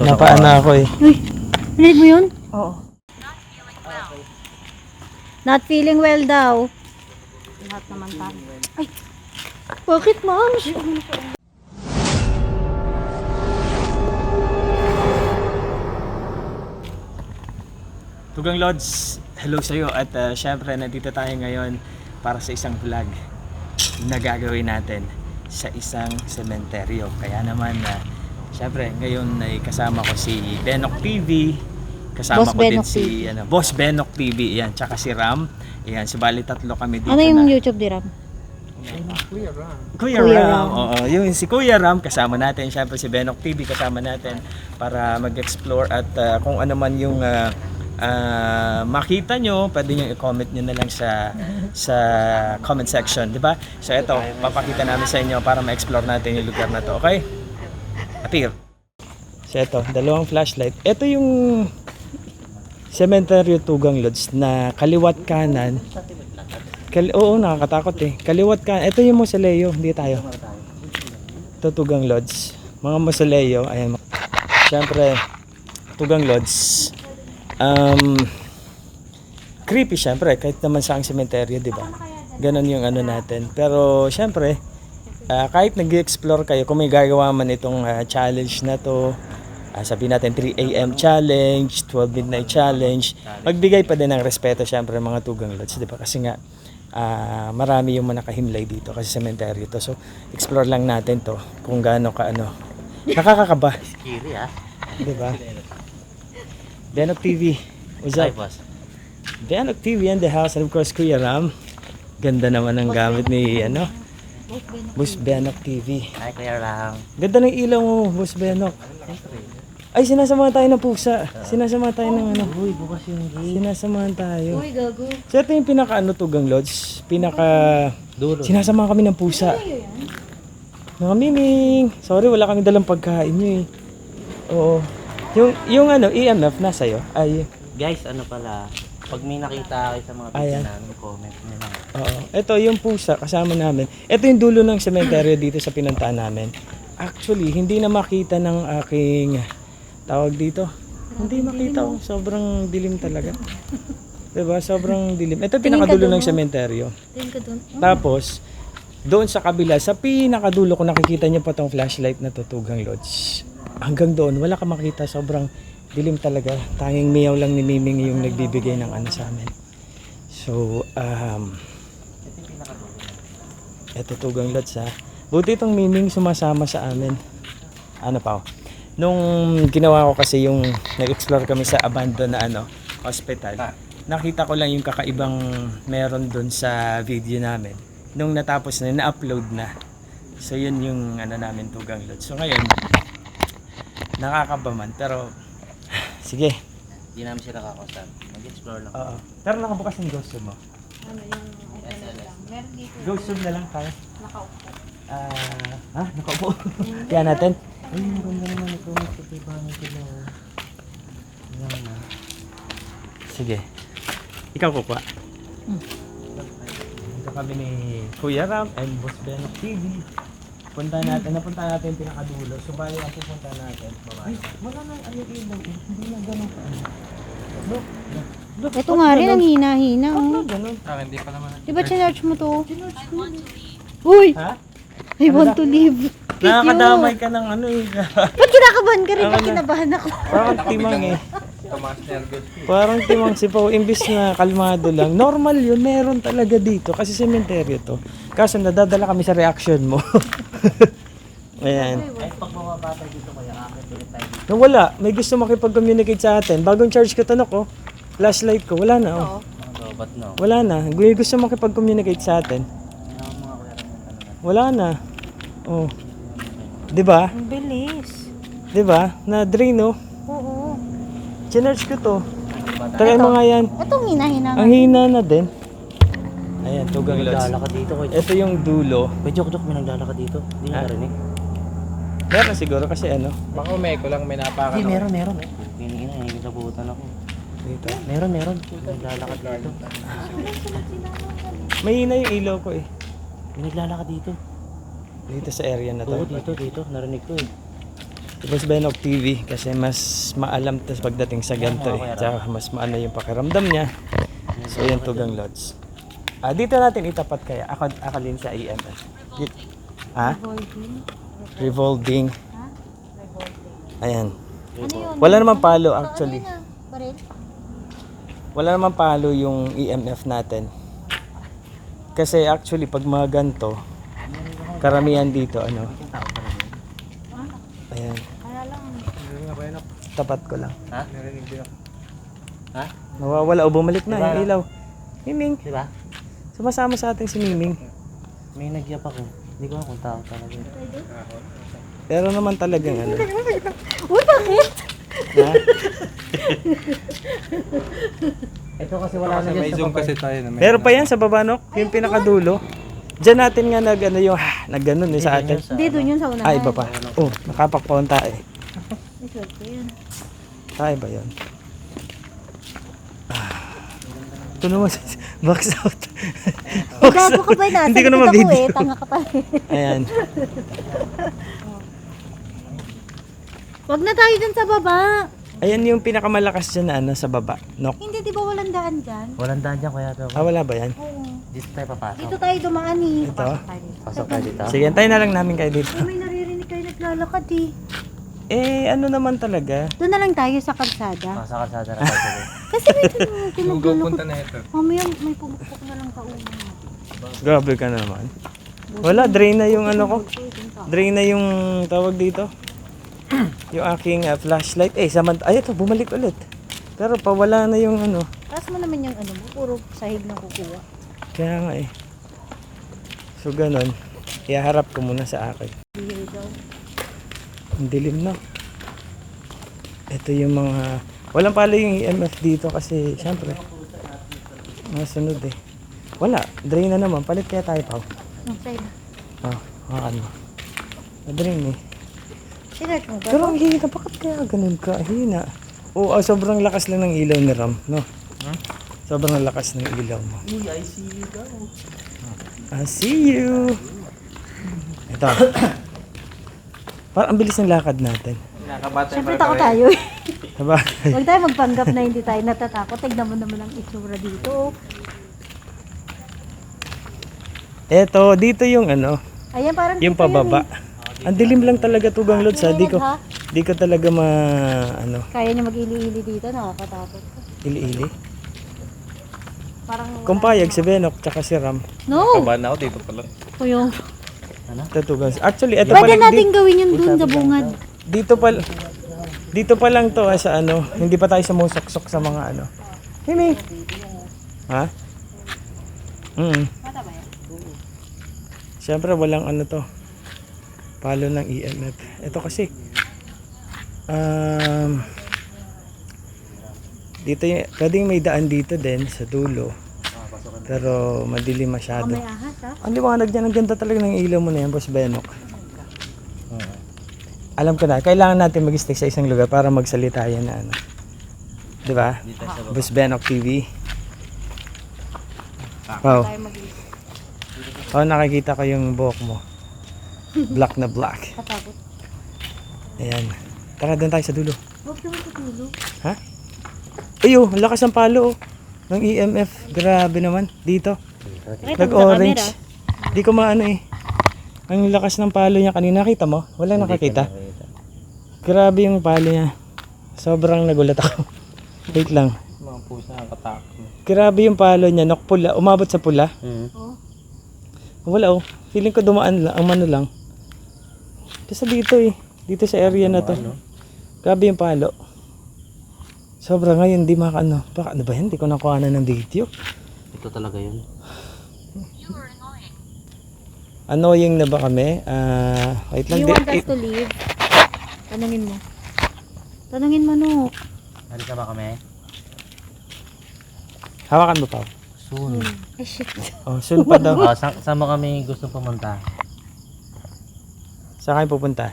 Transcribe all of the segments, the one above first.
Napaan na ako eh. Uy, read mo yun? Oo. Not feeling well daw. Lahat naman tayo. Ay, bakit ma'am? Tugang Lods, hello sa'yo at syempre nandito tayo ngayon para sa isang vlog na gagawin natin sa isang sementeryo. Kaya naman syempre ngayon ay kasama ko si Benok TV, kasama Boss ko din Benok si Boss Benok TV, yan, tsaka si Ram. Yan, subali tatlo kami dito Ano yung na. YouTube di Ram? Kuya Ram. Oo, yung si Kuya Ram kasama natin, syempre si Benok TV kasama natin para mag-explore at kung ano man yung makita nyo, pwede nyo i-comment nyo na lang sa comment section, di ba? So ito, papakita namin sa inyo para ma-explore natin yung lugar na to, okay? Appear. So ito, dalawang flashlight. Ito yung Cementerio Tugang Lods na kaliwat kanan. Oo, nakakatakot eh. Kaliwat kanan. Ito yung mausoleo, hindi tayo. Ito Tugang Lods. Mga mausoleo, ayan. Siyempre, Tugang Lods. Creepy syempre kahit naman sa ang sementeryo, di ba? Ganon yung ano natin. Pero syempre, kahit nag-explore kayo, kung may gagawa man itong challenge na to, sabihin natin 3 AM challenge, 12 midnight challenge, magbigay pa din ng respeto syempre mga Tugang Lods, di ba? Kasi nga marami yung manakahimlay dito kasi sementeryo to. So explore lang natin to kung gaano ka ano. Nakakakaba. Scary Di ba? Benok TV. What's up? boss. Benok TV in the house and of course Kuya Ram. Ganda naman ang gamit ni Boss Benok TV. Hi, Kuya Ram. Ganda ng ilaw mo, Boss Benok. Ay, sinasamahan tayo ng pusa. Sinasamahan tayo ng ano. Uy, bukas yung gate. Sinasamahan tayo. Uy, gago. So ito yung pinaka Tugang Lods. Dulo. Sinasamahan kami ng pusa. Mga miming. Sorry, wala kami dalang pagkain nyo eh. Oo. Yung EMF nasa iyo. Ay, Guys, ano pala, pag may nakita kayo sa mga video Ayan. namin, comment nyo lang. oo. Ito yung pusa kasama namin. Ito yung dulo ng sementeryo dito sa pinuntahan namin. Actually, hindi na makita ng aking tawag dito. Hindi makita oh. Sobrang dilim talaga. Diba? Sobrang dilim. Ito yung pinakadulo ng sementeryo. Tingin ka dun. Tapos, doon sa kabila, sa pinakadulo, kung nakikita nyo pa tong flashlight na Tugang Lodge. Hanggang doon, wala ka makita. Sobrang dilim talaga. Tanging miyaw lang ni Miming yung nagbibigay ng ano sa amin. So, eto Tugang Lodge ha. Buti itong Miming sumasama sa amin. Ano pa? Nung ginawa ko kasi yung nag-explore kami sa abandoned na hospital. Nakita ko lang yung kakaibang meron doon sa video namin. Nung natapos na, na-upload na. So yun yung namin Tugang Lodge. So ngayon, nakakabaman pero sige. Hindi namin sila kakausap. Mag-explore lang. Oo. Pero nakabukas yung ghost tube mo. Ano yung meron dito. Ghost tube na lang tayo. Nakaupo. Nakaupo. Kaya natin. Ay, maganda naman ito. Magkatibangan sila. Yan na. Sige. Ikaw kukuha. Ito kami ni Kuya Ram and Boss Benok TV. Napunta natin yung pinakadulo. So bali ang pupunta natin. Ay, wala na ilaw. Hindi na ganun ka. Look. Ito nga rin, ang hina-hina. Oh. Ganun. Hindi pa naman. Di ba chinarch mo to? Uy! Ha? I want to live. Nakakadamay ka ng Ba't kinakabahan ka rin? Ba't kinabahan ako? Parang timang eh. Parang timang si Pao. Imbis na kalmado lang. Normal yun. Meron talaga dito. Kasi sementeryo to. Kaso nadadala kami sa reaction mo. Ayan. Ay, pag mababata dito kaya akin ulit tayo. Wala. May gusto makipag-communicate sa atin. Bagong charge ko tanok ko. Flashlight ko. Wala na. Oh. Ba't no? Wala na. May gusto makipag-communicate sa atin. Wala na. Oh. 'Di ba? Ang bilis. 'Di ba? Na drain oh. Oo. Charge ko to. Try mo nga yan. Itong hina-hina. Ang hina na din. Ayan, Tugang Lods. Naglalakad dito. Ito yung dulo. May joke, may naglalakad dito. Hindi nyo narinig. Meron siguro kasi Baka umeko lang, may napakan. Hindi, meron. Hiningin na, hiningin ako. dito. Meron. Naglalakad dito. Mahina yung ilaw ko eh. May naglalakad dito. Dito sa area na to. Oo, dito. Narinig ko eh. Boss Benok TV kasi mas maalam tas pagdating sa ganito eh. Tsaka mas maano yung pakiramdam niya. So yan Tugang Lods. Dito natin itapat kaya. Akalin sa EMF. Ha? Revolving. Ayan. Ano yun? Wala naman palo actually. Ano yun, baril? Wala naman palo yung EMF natin. Kasi actually pag mga ganito, karamihan dito ano. Ayan. Kaya lang. Tapat ko lang. Ha? Ha? Nawawala o bumalik na yung ilaw. Miming. Diba? Sumasama sa atin si Miming. May nagyap ako. Hindi ko alam kung tao talaga. Pero naman talagang ano. Uy, bakit? Ha? Ito kasi wala na May dyan sa zoom baba. kasi tayo na may... Meron pa yan sa baba, no? Yung pinakadulo. Diyan natin nga nag ano yung nagganon eh sa atin. Hindi, doon yun sa unahan. Ay, iba pa. Oh, nakapagpaunta eh. May swerte ko yun. Ay, ba yun? Ito naman, box out. Gago ka ba yun? Hindi ko naman Nakita video. eh. Tanga ka pa eh. Ayan. Wag na tayo dun sa baba. Ayan yung pinakamalakas dyan na ano, sa baba. Nok. Hindi, di ba walang daan dyan? Walang daan dyan kuya. Wala ba yan? Oo. Dito tayo papasok. Dito tayo dumaan eh. Ito? Pasok tayo dito. Sige, antayin na lang namin kayo dito. May naririnig kayo naglalakad eh. Eh, ano naman talaga? Doon na lang tayo sa kalsada. Sa kalsada na tayo. Kasi may Lugaw punta tinaglalakad. na ito. Mamaya may pumupok na lang kaunan. Grabe ka naman. Wala, drain na yung ano ko. Drain na yung tawag dito. Yung aking flashlight. Eh, ay ito, bumalik ulit. Pero pawala na yung ano. Taas mo naman yung ano mo. Puro sahig na kukuha. Kaya nga eh. So, ganun. Iharap ko muna sa akin. Bihir daw. Ang dilim na. Ito yung mga... Walang pala yung EMF dito kasi syempre mga sunod eh. Wala. Drain na naman. Palit kaya tayo pa. Ang side. Hakan mo. Drain eh. Sinart mo ba? Pero ang hina. Bakit kaya ganun ka? Hina. Oo, sobrang lakas lang ng ilaw ni Ram. No? Sobrang lakas ng ilaw mo. Uy, I see you daw. I see you. Ito. Parang ang bilis ng lakad natin. Nakabata Siyempre takot tayo eh. Diba? Huwag tayo magpanggap na hindi tayo natatakot. Tignan mo naman ang itsura dito. Eto, dito yung ano, Ayan, parang yung dito yun pababa. Ang dilim lang talaga Tugang Lods ha. Di ko talaga ano, Kaya niya mag-ili-ili dito. Nakakatakot. ili-ili. Parang Kung payag si Benok tsaka si Ram. no! Kabahan ako dito pala. O yung... Ito Tugang. Actually, ito Pwede pa natin gawin yung dun sa bungad. dito pa lang to sa ano, hindi pa tayo sumusuksok sa mga ano. Himi. Ha? Siyempre walang ano to. Palo ng EMF. Ito kasi dito pwedeng may daan dito din sa dulo. Pero madilim masyado. May ahas ha? Ang liwanag niya, ang ganda talaga ng ilaw mo na yan, Boss Benok. Alam ko na, kailangan natin mag-stay sa isang lugar para magsalita yan na ano. Di ba? Boss Benok TV. Wow. Oh, nakikita ko yung buhok mo. Black na black. Katakot. Ayan. Tara, doon tayo sa dulo. Huwag naman sa tulo. Ha? Ayo, ang lakas ng palo oh. Ng EMF. Grabe naman. Dito. Nag-orange. Di ko maano eh. Ang lakas ng palo niya kanina. Nakita mo? Walang nakakita. Grabe yung palo niya. Sobrang nagulat ako. Wait lang. Mga pusa ang katakot mo. Grabe yung palo niya. Pula. Umabot sa pula. Wala oh. Feeling ko dumaan lang. Ang mano lang. Kasi dito eh. Dito sa area na to. Grabe yung palo. Sobra ngayon. Di makano. Baka ano ba yan? Di ko nakuha na ng video. Ito talaga yun. Annoying na ba kami? Wait lang. You want us to leave? Tanungin mo. Tanungin mo no. Alis na ba kami? Hawakan mo pa. Soon. Ay shit. Oh, soon pa daw. Saan mo kami gusto pumunta? Saan kayo pupunta?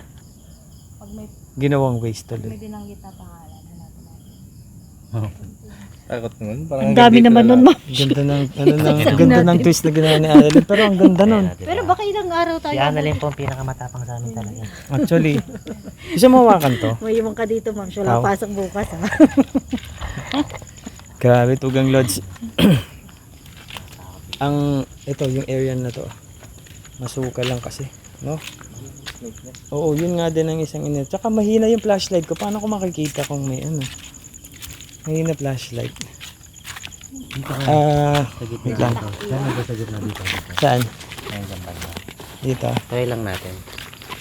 Pag may Ginawang waste tuloy. binanggit na pangalan, hanapin natin. Takot naman. Parang Ang dami dito naman na nun, lang. ma'am. Ganda ng, ano ng, ganda ng twist na ginawa ni Annalyn. Pero ang ganda nun. Pero baka ilang araw tayo. Si Annalyn po ang pinakamatapang sa amin talaga. Actually. Isa mawakan to. May imong ka dito, ma'am. Siya lang How? pasok bukas, ha? Grabe, Tugang Lodge. Ito, yung area na to. Masuka lang kasi. No? Oo, yun nga din ang isang ina. Tsaka mahina yung flashlight ko. Paano ko makikita kung may ano? Mahina flashlight. Sa gitna wait lang. dito. Saan ba sa gitna dito? Saan? Ayun sa banda. Dito. Try lang natin.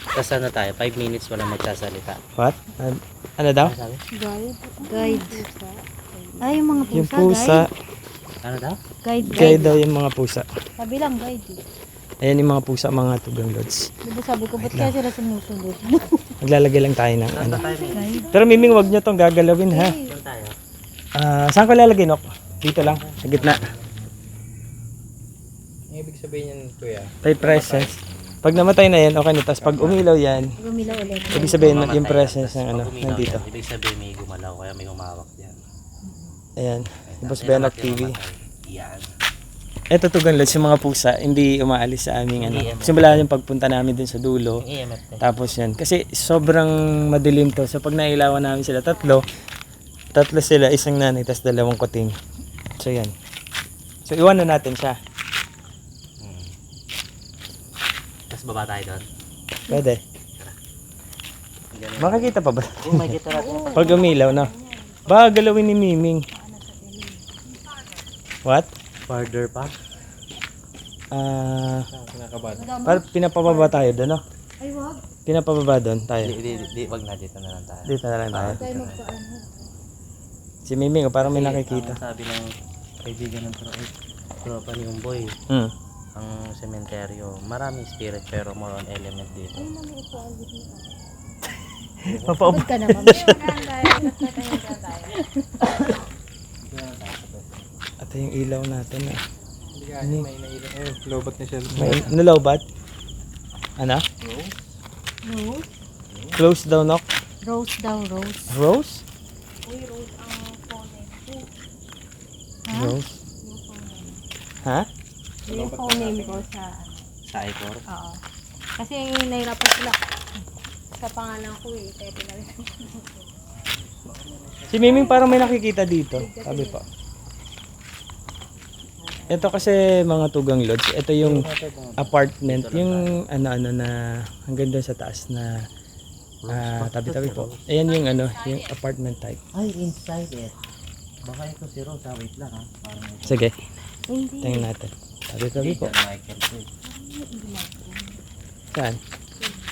Tapos ano tayo, 5 minutes wala magsasalita. What? Ano daw? Ano sabi? Guide. Ay, yung mga pusa, Yung pusa. Ano daw? Guide. Kaya daw yung mga pusa. Sabi lang, guide. Ayan yung mga pusa, mga Tugang Lodge. Diba sabi ko, ba't kaya sila sumusunod? Maglalagay lang tayo ng ano. Saan tayo? Pero Miming, wag nyo tong gagalawin ha. Saan tayo? Saan ko lalagay, Nok? Dito lang, sa gitna. Ang ibig sabihin yan, kuya. May presence. Pag namatay na yan, okay na. Tapos pag umilaw yan, Gumilaw ulit. ibig sabihin Mamatay yung yan, presence tapos ng ano, pag uminaw nandito. yan, ibig sabihin may gumalaw, kaya may humawak dyan. Ayan. Yung Boss Benok TV. Yan. Eto Tugang Lodge, yung mga pusa, hindi umaalis sa aming ano. Simula yung pagpunta namin dun sa dulo. Yung EMF din. Tapos yan. Kasi sobrang madilim to. So pag nailawan namin sila tatlo sila, isang nanay, tapos dalawang kuting. So yan. So iwanan natin siya. Tapos baba tayo doon. Pwede. Makikita pa ba? Oh, may kita natin. Pag umilaw, no? Baka galawin ni Miming. What? Farther pa. Kinakabahan. Pinapababa tayo doon, no? Ay, wag. Pinapababa doon tayo. Di, wag na dito na lang tayo. Dito na lang tayo. Tayo magpaano. Si Miming, parang may Kasi nakikita. ang sabi ng kaibigan ng tropa ni Umboy, Hmm. ang sementeryo, maraming spirit pero more on element dito. Papaupo. Ba't ka naman? Ito yung ilaw natin. Eh. Hindi ka may nailan. Lobat na siya. May nalawbat? Ano? Rose? Close daw, Nok. Rose daw, rose. Rose? Ha? Rose? Ha? Yung phone name ko sa, Sa Icor. oo. Kasi nahirapan sila sa pangalan ko eh. Kaya pinalik. Si Miming parang may nakikita dito. Sabi pa. Ito kasi mga Tugang Lodge. Ito yung apartment. Yung ano na hanggang doon sa taas na tabi-tabi po. Ayan yung ano, yung apartment type. Ay, inside it. Baka ito si Rose, wait lang ha. Parang ito. Sige. Tingnan natin. Tabi-tabi po. Michael po. Saan?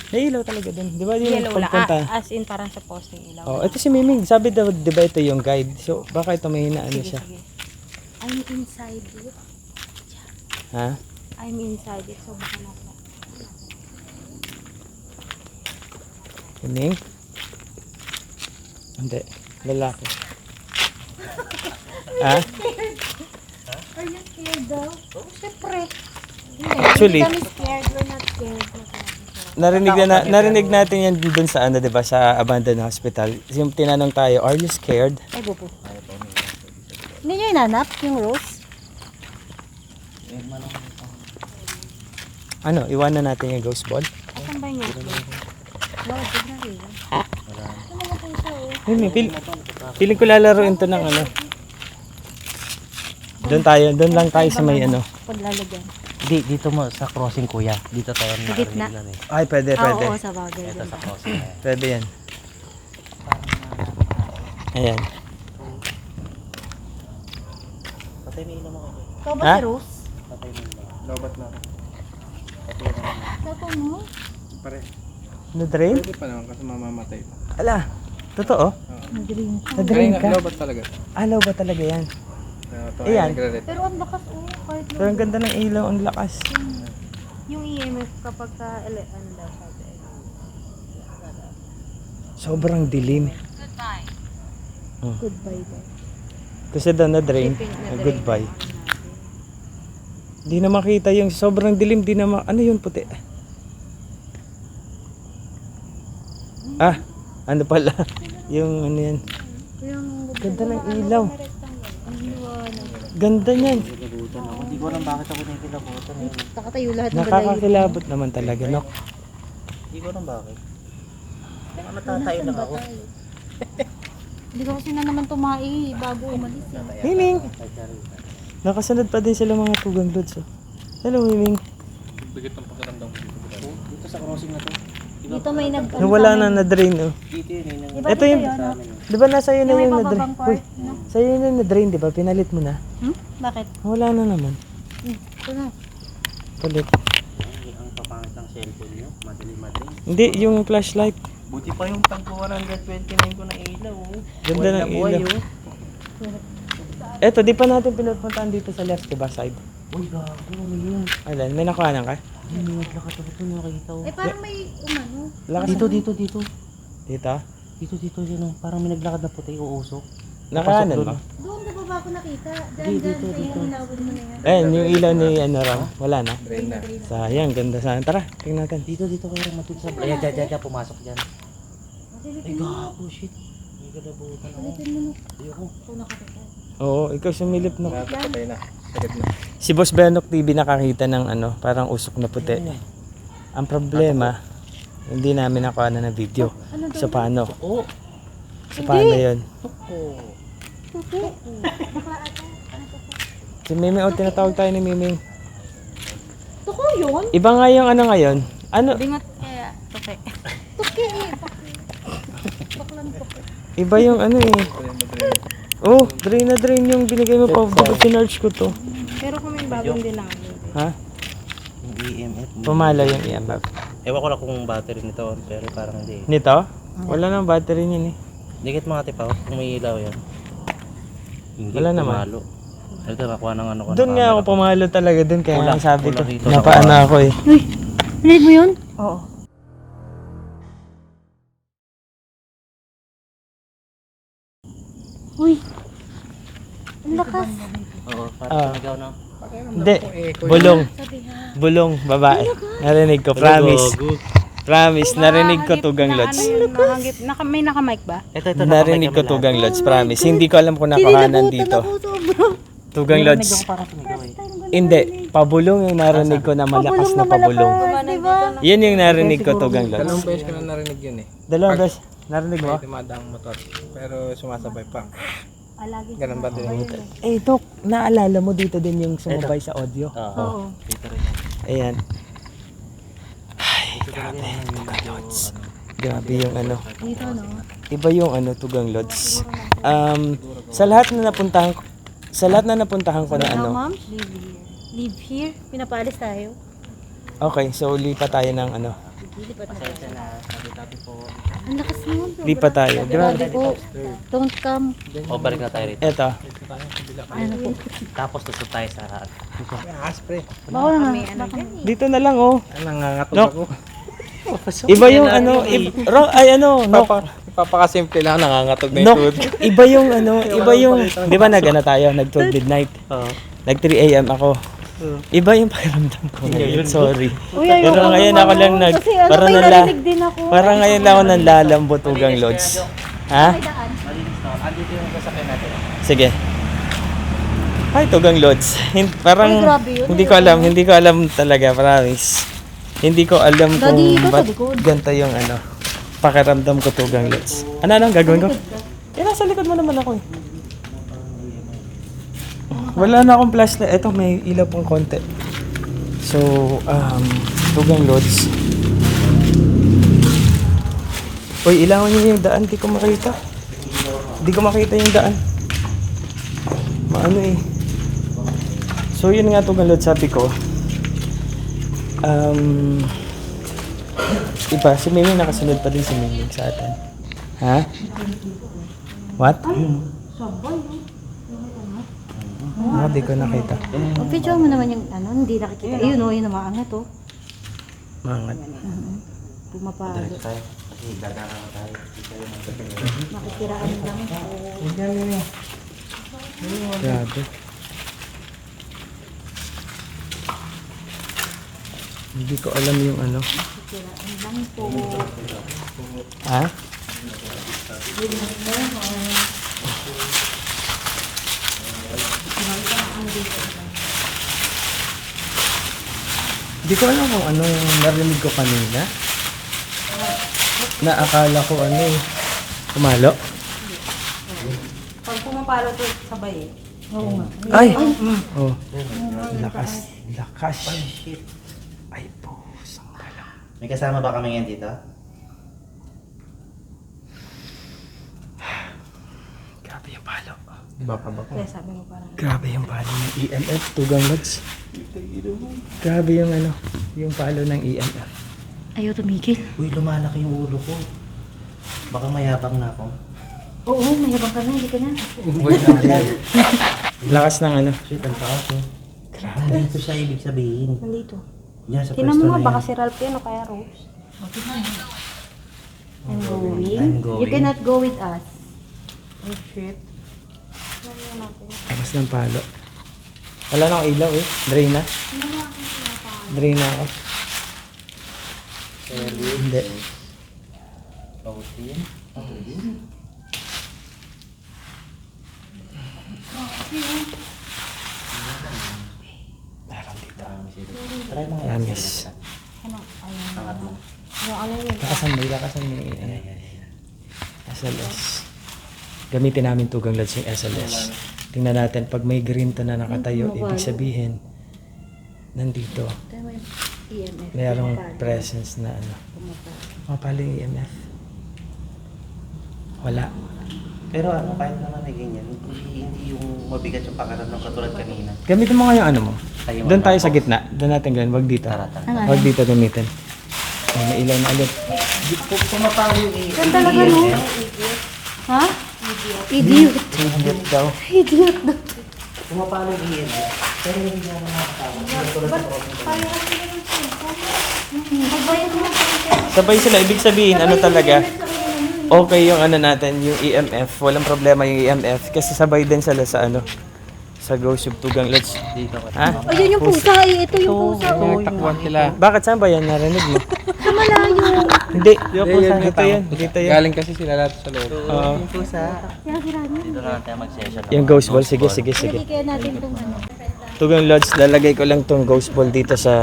May ilaw talaga doon. Di ba yung Yellow lang. pagpunta? As in parang sa posting ilaw. Oh, ito si Miming. Sabi daw, di ba ito yung guide? So, baka ito may hinaano Sige, siya. sige. I'm inside it. Ha? I'm inside it. So baka nasa. Miming? Hindi. Lalaki. Ha? Are you scared daw? Oh, syempre. Actually, Hindi kami scared. We're not scared. narinig natin yan dun sa ano, 'di ba, sa abandoned hospital. Yung tinanong tayo, "Are you scared?" Ay, bupo. Hindi nyo inanap yung rose? Ano, iwanan natin yung ghost ball? Asan ba yung Wag, wag na rin. Miming, feeling ko lalaroin to ng ano. Doon lang tayo sa may ano. Paglalagyan. Di, dito mo sa crossing kuya. Dito tayo Sa gitna. narinig nun eh. Ay, pwede, pwede. Oo, sa bagay. Ito sa crossing eh. Pwede yan. Ayan. Patay mo ilaw mo kayo. Ikaw ba Ha? si Rose? Patay mo ilaw. Lobat na. Ikaw mo? Pare. Na-drain? Pwede pa naman kasi mamamatay pa. Ala, totoo? Nag-ring. Na-drain ka? Lobat talaga. Alaw ba talaga yan? Ito Ayan. nagre-red. Pero ang lakas, oh. Kahit Pero ang ganda ng ilaw, ang lakas. Yung EMF kapag ka, ano daw sabi. Sobrang dilim. goodbye daw. Kasi daw na-drain, goodbye. Di na makita yung sobrang dilim, di na ano yun puti? Ano pala? Yung ano yan. Yung Ganda ng ilaw. Ganda niyan. Kilabutan ako. Hindi ko alam bakit ako nakikilabutan. Nakatayo lahat ng balayo. Nakakakilabot naman talaga, no? Hindi ko alam bakit. Natatayo lang ako. Hindi ko kasi na naman tumae bago umalis eh. Miming! Nakasunod pa din sila mga tugang lods, oh. Hello, Miming. Bigat ng pakiramdam ko dito. Dito sa crossing na to. Dito may nag... Nawala na na-drain, oh. Dito yun. Diba Ito yung... Di ba nasa iyo na Yung may yung na-drain? bababang Uy, part, no? sa'yo na yung na-drain, di ba? Pinalit mo na. Hmm? Bakit? Wala na naman. Ito na. Palit. Ang papangit ng cellphone nyo. Madali. Hindi, yung flashlight. Buti pa yung tag 129 ko na ilaw. Ganda ng ilaw. Eto, di pa natin pinupuntahan dito sa left, diba, side? Uy, gago. Ano yun? Alan, may nakuhanan ka? Hindi naglakad ako ito. Nakakita ko. Eh parang may umano. Lakas Dito. Dito? Dito yun. Oh. Parang may naglakad na puti uusok. Nakahanan mo? Doon na ba ako nakita? Dito. Ayun, inawin mo na yan. Eh, yung ilaw ni ano Ram, wala na. Drain na. Sayang, ganda sana. Tara, tingnan natin. Dito kayo matulog sa... Ayan, dyan, pumasok dyan. Ay, gago, shit. May kalabutan ako. Ulitin mo na. Ayoko. Ito nakakita. Oo, ikaw sumilip na. Patay na. Sagad na. Si Boss Benok TV nakakita ng ano, parang usok na puti. Ang problema, hindi namin nakuha na video. So paano? Oo. So paano yun? Si Miming, oh, tinatawag tayo ni Miming. Tuko yun? Iba nga yung ano ngayon. Ano? Bingot kaya. Okay. Tuki eh. Baklang tuki. Iba yung ano eh. Oh, drain na drain yung binigay mo pa. Bakit sinarge ko to? Pero kung may bagong din lang. Ha? Yung EMF. Pumala yung EMF. Ewan ko lang kung battery nito, pero parang hindi. Nito? Wala nang battery niyan eh. Dikit mga tipaw, kung may ilaw yan. Hindi, Wala naman. pumalo. Ito, nakuha ng ano ko. Doon nga ako pumalo talaga doon kaya Wala, nga sabi ko. wala dito. Napaano ako eh. Uy, narinig mo yun? Oo. Uy. Ang lakas. Oo, parang nagaw na. Hindi. Bulong. Bulong, babae. Narinig ko, promise. Promise, narinig ko tugang lods. May naka-mic ba? Ito, Narinig ko tugang lods, promise. Hindi ko alam kung nakahanan dito. Tugang Narinig lods. ako parang sumigaw eh. Hindi, pabulong yung narinig ko na malakas na pabulong. Diba? Yan yung narinig ko tugang Dalawang lods. beses ko na narinig yun eh. Dalawang beses, narinig mo? May dumadaang motor. Pero sumasabay pa. Alagi. Ganun ba din? Eh, Dok, naalala mo dito din yung sumabay sa audio? Oo. Dito rin. Ayan. Ay, grabe. Tugang lods. Grabe yung ano. Dito no? Iba yung ano, tugang lods. Sa lahat na napuntahan ko, ko na ano. Ma'am? Live here. Live here? Pinapaalis tayo? Okay, so lipat tayo ng ano. Pasensya na. Sabi po. Ang lakas nun. Lipat tayo. Grabe. Sabi ko, don't come. O, balik na tayo rito. Eto. Ano po? Tapos tusok tayo sa... Aspre. Bawal na. Dito na lang oh. Nangangatog Nok. ako. Iba yung ano, ay ano, no. Papakasimple lang, nangangatog na No, yung food. iba yung ano, iba yung, di ba nag-ano tayo, nag-12 midnight, Oo. nag 3 a.m. ako. Iba yung pakiramdam ko ngayon, sorry. Uy, ayoko Pero ngayon ako lang nag, Kasi ano, parang may nala, narinig din ako. parang ngayon lang ako nanlalambot tugang lods. Ha? Malinis na. Andito yung sasakyan natin. Sige. Ay, tugang lods. Parang, Ay, grabe yun. hindi ko alam talaga, promise. Hindi ko alam kung Daddy, ito sa ba't likod. ganito yung ano, pakiramdam ko tugang lods. Ano, gagawin ko? Eh, nasa likod mo naman ako eh. Wala na akong flashlight. Eto, may ilaw pang konti. So, tugang lods. Uy, ilawan niyo yung daan. Di ko makita. Di ko makita yung daan. Maano eh. So, yun nga tugang lods, sabi ko. Iba, si Miming nakasunod pa din si Miming sa atin. Ha? What? Di ko nakita. Picture mo naman yung ano, hindi nakikita. Ayun o, yun ang maangat o. Mangat. Pumapalo. Tayo. Kasi dadaan tayo. Makikiraan lang. Grabe. Hindi ko alam yung ano. Makikiraan lang po. Ha? Hindi ko alam kung anong narinig ko kanina. Na akala ko ano eh. Pumalo. Pag pumapalo to, sabay eh. Oo nga. Ay! Oh. Lakas. Lakas. Shit. Ay, pusang pala. May kasama ba kami ngayon dito? Grabe yung palo. Baka ba? Kaya sabi mo parang, Grabe yung palo ng EMF. Tugang lods. Grabe yung ano. Yung palo ng EMF. Ayaw tumigil. Uy, lumalaki yung ulo ko. Baka mayabang na ako. Oo, mayabang ka na, hindi ka na. Lakas ng ano. Shit, ang taas oh. Nandito siya ibig sabihin. nandito. Yan sa Tinan pwesto mo nga, na baka yan. si Ralph yan o kaya Rose. I'm going. I'm going. You cannot go with us. Oh shit. Lakas ng palo. Wala na akong ilaw eh. Drain na. Drain na ako. Hindi. Pautin. Meron dito. Try mo nga. Ayan guys. Angat mo. Yung ano yun. Lakasan mo yung SLS. Gamitin namin tugang lods yung SLS. Tingnan natin, pag may green to na nakatayo, ibig sabihin, nandito, Tama yung EMF. mayroong Pumapalo. presence na ano. Mapalo yung EMF. Wala. Pero ano, kahit naman may ganyan, hindi yung mabigat yung pakaramdam katulad kanina. Gamitin mo nga yung ano mo. Tayo Doon mo tayo na. sa gitna. Doon natin gawin. Wag dito. Tara, tara. Ano? Wag dito gamitin. Oh, may ilaw na ulit. Pumapalo yung Saan talaga no? Ha? Idiot. Idiot daw. Idiot daw. Pumapalo yung iyan. Pero hindi niya nakakatawa. Katulad sa Sabay sila. Ibig sabihin, ano talaga, okay yung ano natin, yung EMF. Walang problema yung EMF. Kasi sabay din sila sa ano, sa Ghost of Tugang Lods. dito. Ha? Ayun yung pusa eh. Ito yung pusa. Oh. Takbuhan sila. Bakit saan ba yan? Narinig mo? Sa malayo. Hindi. Yung Dito yan. Dito yan. Galing kasi sila lahat sa loob. Oo. Kaya siraan yun. Dito na lang tayo mag-session. Yung ghost ball. Sige, sige, sige. Hindi kaya natin itong ano. Tugang Lods, lalagay ko lang tong ghost ball dito sa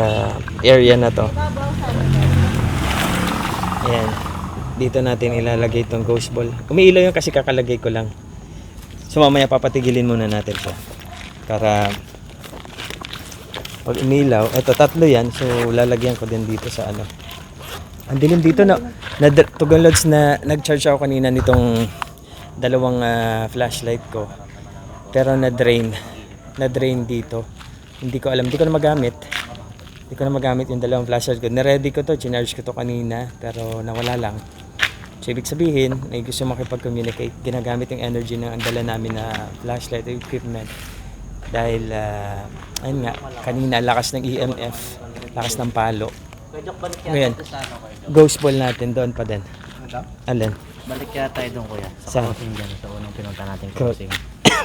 area na to. Ayan. Dito natin ilalagay tong ghost ball. Umiilaw yung kasi kakalagay ko lang. So mamaya papatigilin muna natin siya. Para pag umilaw, eto tatlo yan. So lalagyan ko din dito sa ano. Ang dilim dito na Tugang Lods na nag-charge ako kanina nitong dalawang flashlight ko. Pero na-drain dito. Hindi ko alam, hindi ko na magamit. Hindi ko na magamit yung dalawang flashlight ko. Na-ready ko to, chinarge ko to kanina, pero nawala lang. So, ibig sabihin, may gusto makipag-communicate. Ginagamit yung energy ng ang dala namin na flashlight equipment. Dahil, ayun nga, kanina, lakas ng EMF, lakas ng palo. Ngayon, ghost ball natin doon pa din. Alin? Balik kaya tayo doon kuya. Sa Saan? crossing dyan. Sa unang pinunta natin Cro- crossing.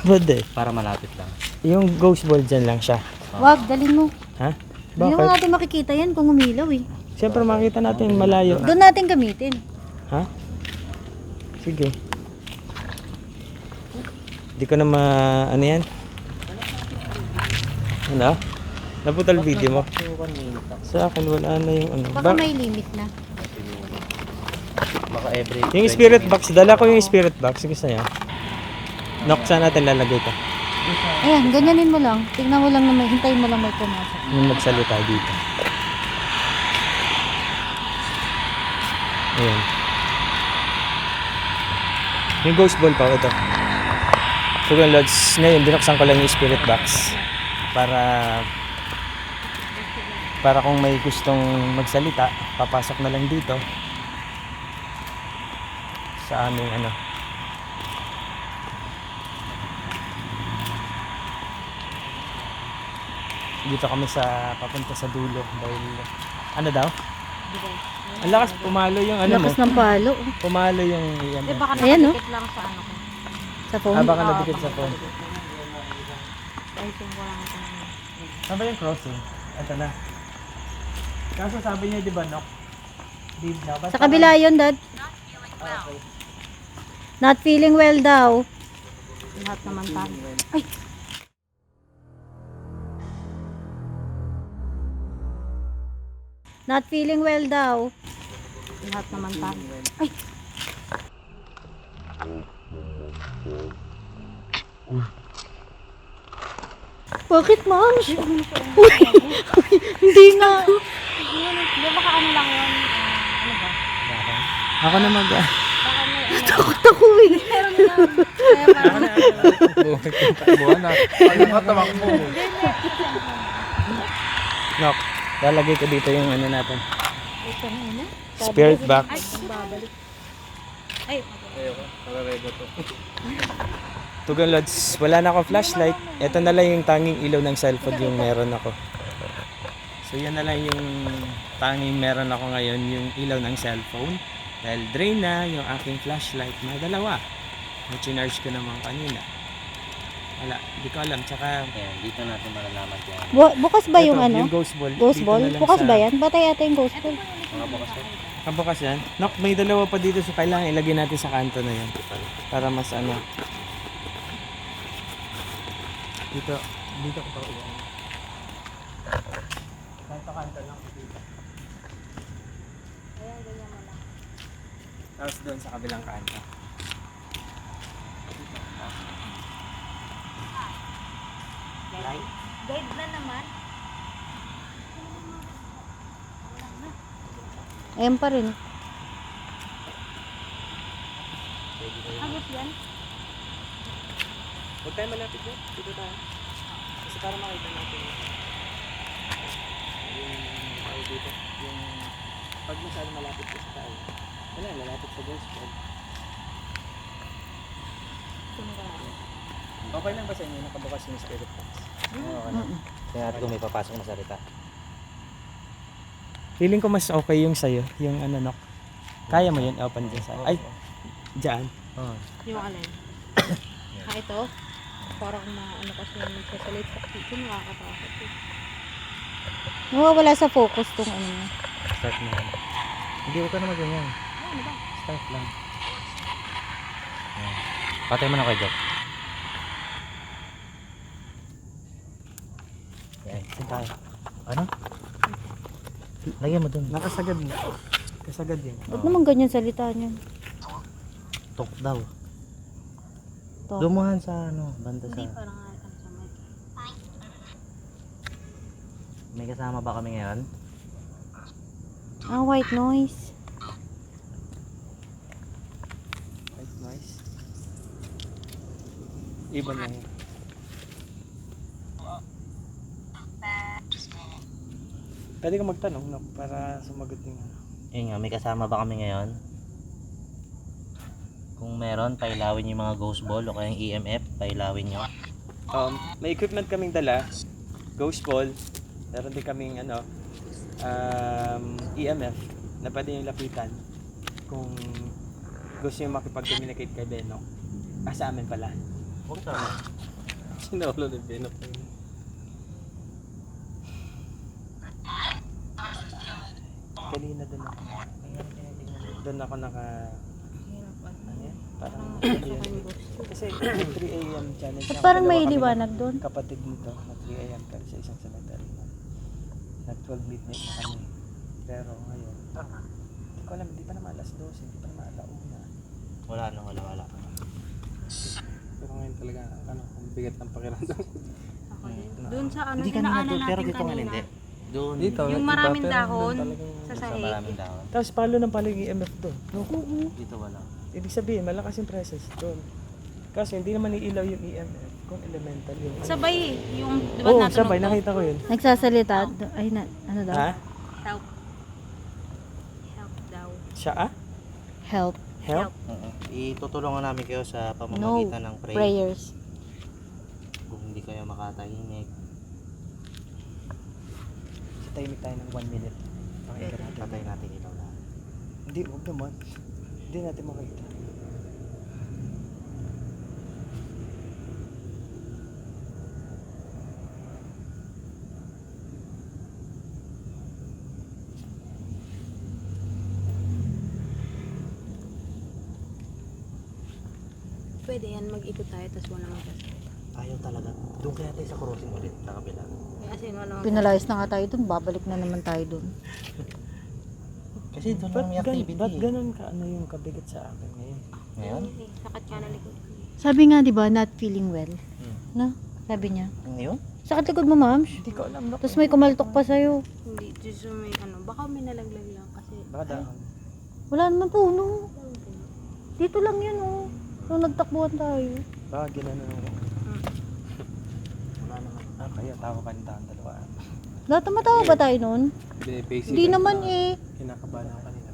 Pwede. Para malapit lang. Yung ghost ball dyan lang siya. Wag, dalhin mo. Ha? Hindi naman Bakit? natin makikita yan kung umilaw eh. Siyempre makita natin malayo. Doon natin gamitin. Ha? Sige. Hindi ko na ano yan? Ano? Naputal video mo? Sa akin wala na yung ano. Baka may limit na. Baka every... Yung spirit box, dala ko yung spirit box. Gusto niya? Knock, saan natin lalagay ito? Ayan, ganyanin mo lang. Tingnan mo lang na may, hintayin mo lang may pumasok. Yung magsalita dito. Ayan. Yung ghost ball pa, ito. Tugang Lods, ngayon binuksan ko lang yung spirit box. Para kung may gustong magsalita, papasok na lang dito. Sa aming ano. Dito kami papunta sa dulo dahil ano daw? Ang lakas pumalo yung ano mo. Lakas ng palo. Pumalo yung Hindi, ano. baka Ayan, no? nakadikit lang sa ano ko. Sa phone. Ah, baka nadikit sa phone. Ay, tingin ko lang ito. Saan ba yung crossing? Ito na. Kaso sabi niya, di ba, knock? Leave na. Sa kabila yun, Dad. Not feeling well daw. Lahat naman tayo. Not feeling well daw. Lahat naman tayo. Bakit, ma'am? Uy, hindi nga. Di baka ano lang yun? Ano ba? Ako na mag... Baka may ano. Takot ako eh. Meron lang. Kaya parang Takbuhan na. Ano ka tamakbo? Nok, lalagay ko dito yung ano natin. ito na yun. Spirit box. Babalik. Ay, Ayoko. Para-redo to. Tugon Lods, wala na akong flashlight. Ito na lang yung tanging ilaw ng cellphone yung meron ako. So yan na lang yung tanging meron ako ngayon, yung ilaw ng cellphone. Dahil drain na yung aking flashlight na dalawa. Na chinarge ko naman kanina. Wala, di ko alam. Tsaka Ayan, dito natin malalaman yan. Bukas ba yung ito, ano? yung ghost ball. Ghost Dito ball? na lang Bukas sa- ba yan? Batay ata yung ghost ball. Mga bukas ko. Kabukas yan. Nok, may dalawa pa dito. So kailangan ilagay natin sa kanto na yan. Para mas ano. Dito. Dito ko pa uwan. Kanto-kanto lang dito. Tapos doon sa kabilang kanto. guide na naman. Ayan pa rin. Agos yan. Huwag tayo malapit doon. Dito tayo. Kasi para makita natin yung tao dito. Yung pag masyado malapit sa tao. Wala, lalapit sa ghost ball. Okay lang ba sa inyo nakabukas yung spirit box? Oo, ano. Tingnan natin kung may papasok na salita. Feeling ko mas okay yung sa'yo, yung ano Nok. Kaya mo yun, open dyan sa... Ay, dyan. Oo. Yung alin? Ito? Parang ano kasi yung magsasalita. Ito nakakatakot eh. Nawawala sa focus tong ano niya. Start na yan. Hindi, huwag ka na mag-ganyan. Ano ba? Start lang. Ayan. Patay mo na kay Jack. Ayan, saan tayo? Ano? Lagyan mo dun. Nakasagad mo. Kasagad yun. Ba't naman ganyan salita niyan? Tok daw. Tok. Lumuhan sa ano, banda Hindi, sa... parang ano sa mic. May kasama ba kami ngayon? Ah, white noise. White noise. Iba na yun. Pwede ka magtanong, Nok, para sumagot yung ano. Yun nga, may kasama ba kami ngayon? Kung meron, pailawin yung mga ghost ball o kaya yung EMF, pailawin nyo. May equipment kaming dala. Ghost ball. Meron din kaming ano, EMF na pwede yung lapitan kung gusto nyo makipag-communicate kay Beno. Sa amin pala. Huwag sana. Sinaulo ni Beno. Kanina doon ako naka ano yan? Parang kasi 3 AM challenge Ba't na parang may dalawa kami liwanag doon? kapatid nito na 3 AM kami sa isang cemetery na 12 midnight na kami pero ngayon hindi ko alam, hindi pa naman alas 12, hindi pa naman alauna Wala na, wala. Pero ngayon talaga, ano, ang bigat ng pakiramdam. Ako din. Doon sa ano, Hindi kanina dinaanan doon, pero natin dito nga kanina. hindi. Doon. Dito, Yung iba, maraming pero dahon doon talagang- sa Sa sahig. maraming dahon. tapos palo ng palo yung EMF doon no? Dito wala. Ibig sabihin malakas yung presence doon kasi hindi naman iilaw yung EMF kung elemental yun Sabay, yung, di ba oo natunog sabay to? nakita ko yun Nagsasalita. Ay, ano daw? ha? Help. Help daw. siya Help. help? Itutulungan namin kayo sa pamamagitan ng pray. Prayers. Kung hindi kayo makatahimik, Sa tahimik tayo ng 1 minute pakinggan natin patay natin ilaw lahat. hindi, huwag naman hindi natin makita Pwede yan, mag-ikot tayo, tapos walang magsasalita. Ayaw talaga. Doon kaya tayo sa crossing ulit sa kabila. Kasi wala Pinalayas na nga tayo dun, babalik na naman tayo dun. Kasi doon lang may activity. Ba't ganun ka ano yung kabigat sa akin ngayon? Ngayon? Sakat ka na likod. Sabi nga, di ba, not feeling well. No? Sabi niya. Ngayon? Sakit likod mo, ma'am. Hindi ko alam. No? Tapos may kumaltok pa sa'yo. Hindi, just may baka may nalaglag lang kasi. Baka dahon. Wala naman po, no. Dito lang yun, oh. Nung nagtakbuhan tayo. Baka ginanon ako. Wala naman. Kaya tawa ka ng taong dalawa. Lahat matawa ba tayo noon? Hindi, basic. Hindi naman eh. Kinakabahan ako kanina.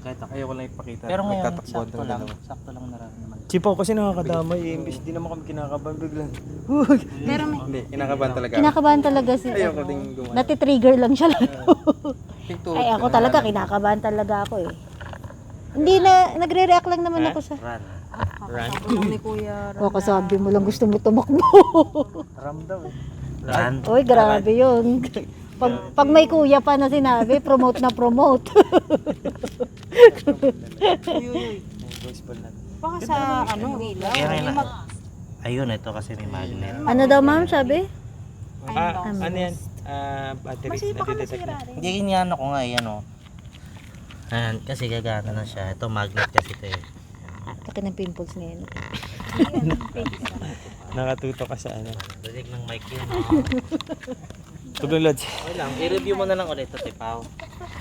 Kahit ako. Ayaw ko lang ipakita. Pero ngayon, Nagtatakbuhan sakto tayo lang. dalawa. Sakto lang nararamdaman. Chipo kasi nakakadamay eh. Imbis di naman kami kinakabahan biglang. Pero may Hindi, kinakabahan talaga. Kinakabahan talaga si Ayaw ko ding gumawa. Natitrigger lang siya lang. Tingtulog Ay, ako ka talaga, na. kinakabahan talaga ako eh. Hindi na, nagre-react lang naman ako sa... Run. kakasabong ni Kuya. O, kasabi mo lang gusto mo tumakbo. Ram daw eh. Run. Uy, grabe yun. Pag may kuya pa na sinabi, promote na promote. Uy, Yung baseball natin. baka sa ilaw. Kaya ngayon na. Ayun, ito kasi may magnet. Ano daw, ma'am, sabi? Ano yan? Battery. Natidetect na. Hindi, iniano ko nga, yan o. Ayan, kasi gagana na siya. Ito, magnet kasi ito eh. Laki ng pimples ngayon. Nakatuto ka sa ano. Dinig ng mic yun. Tulad. Okay lang, i-review mo na lang ulit ito, Tipaw.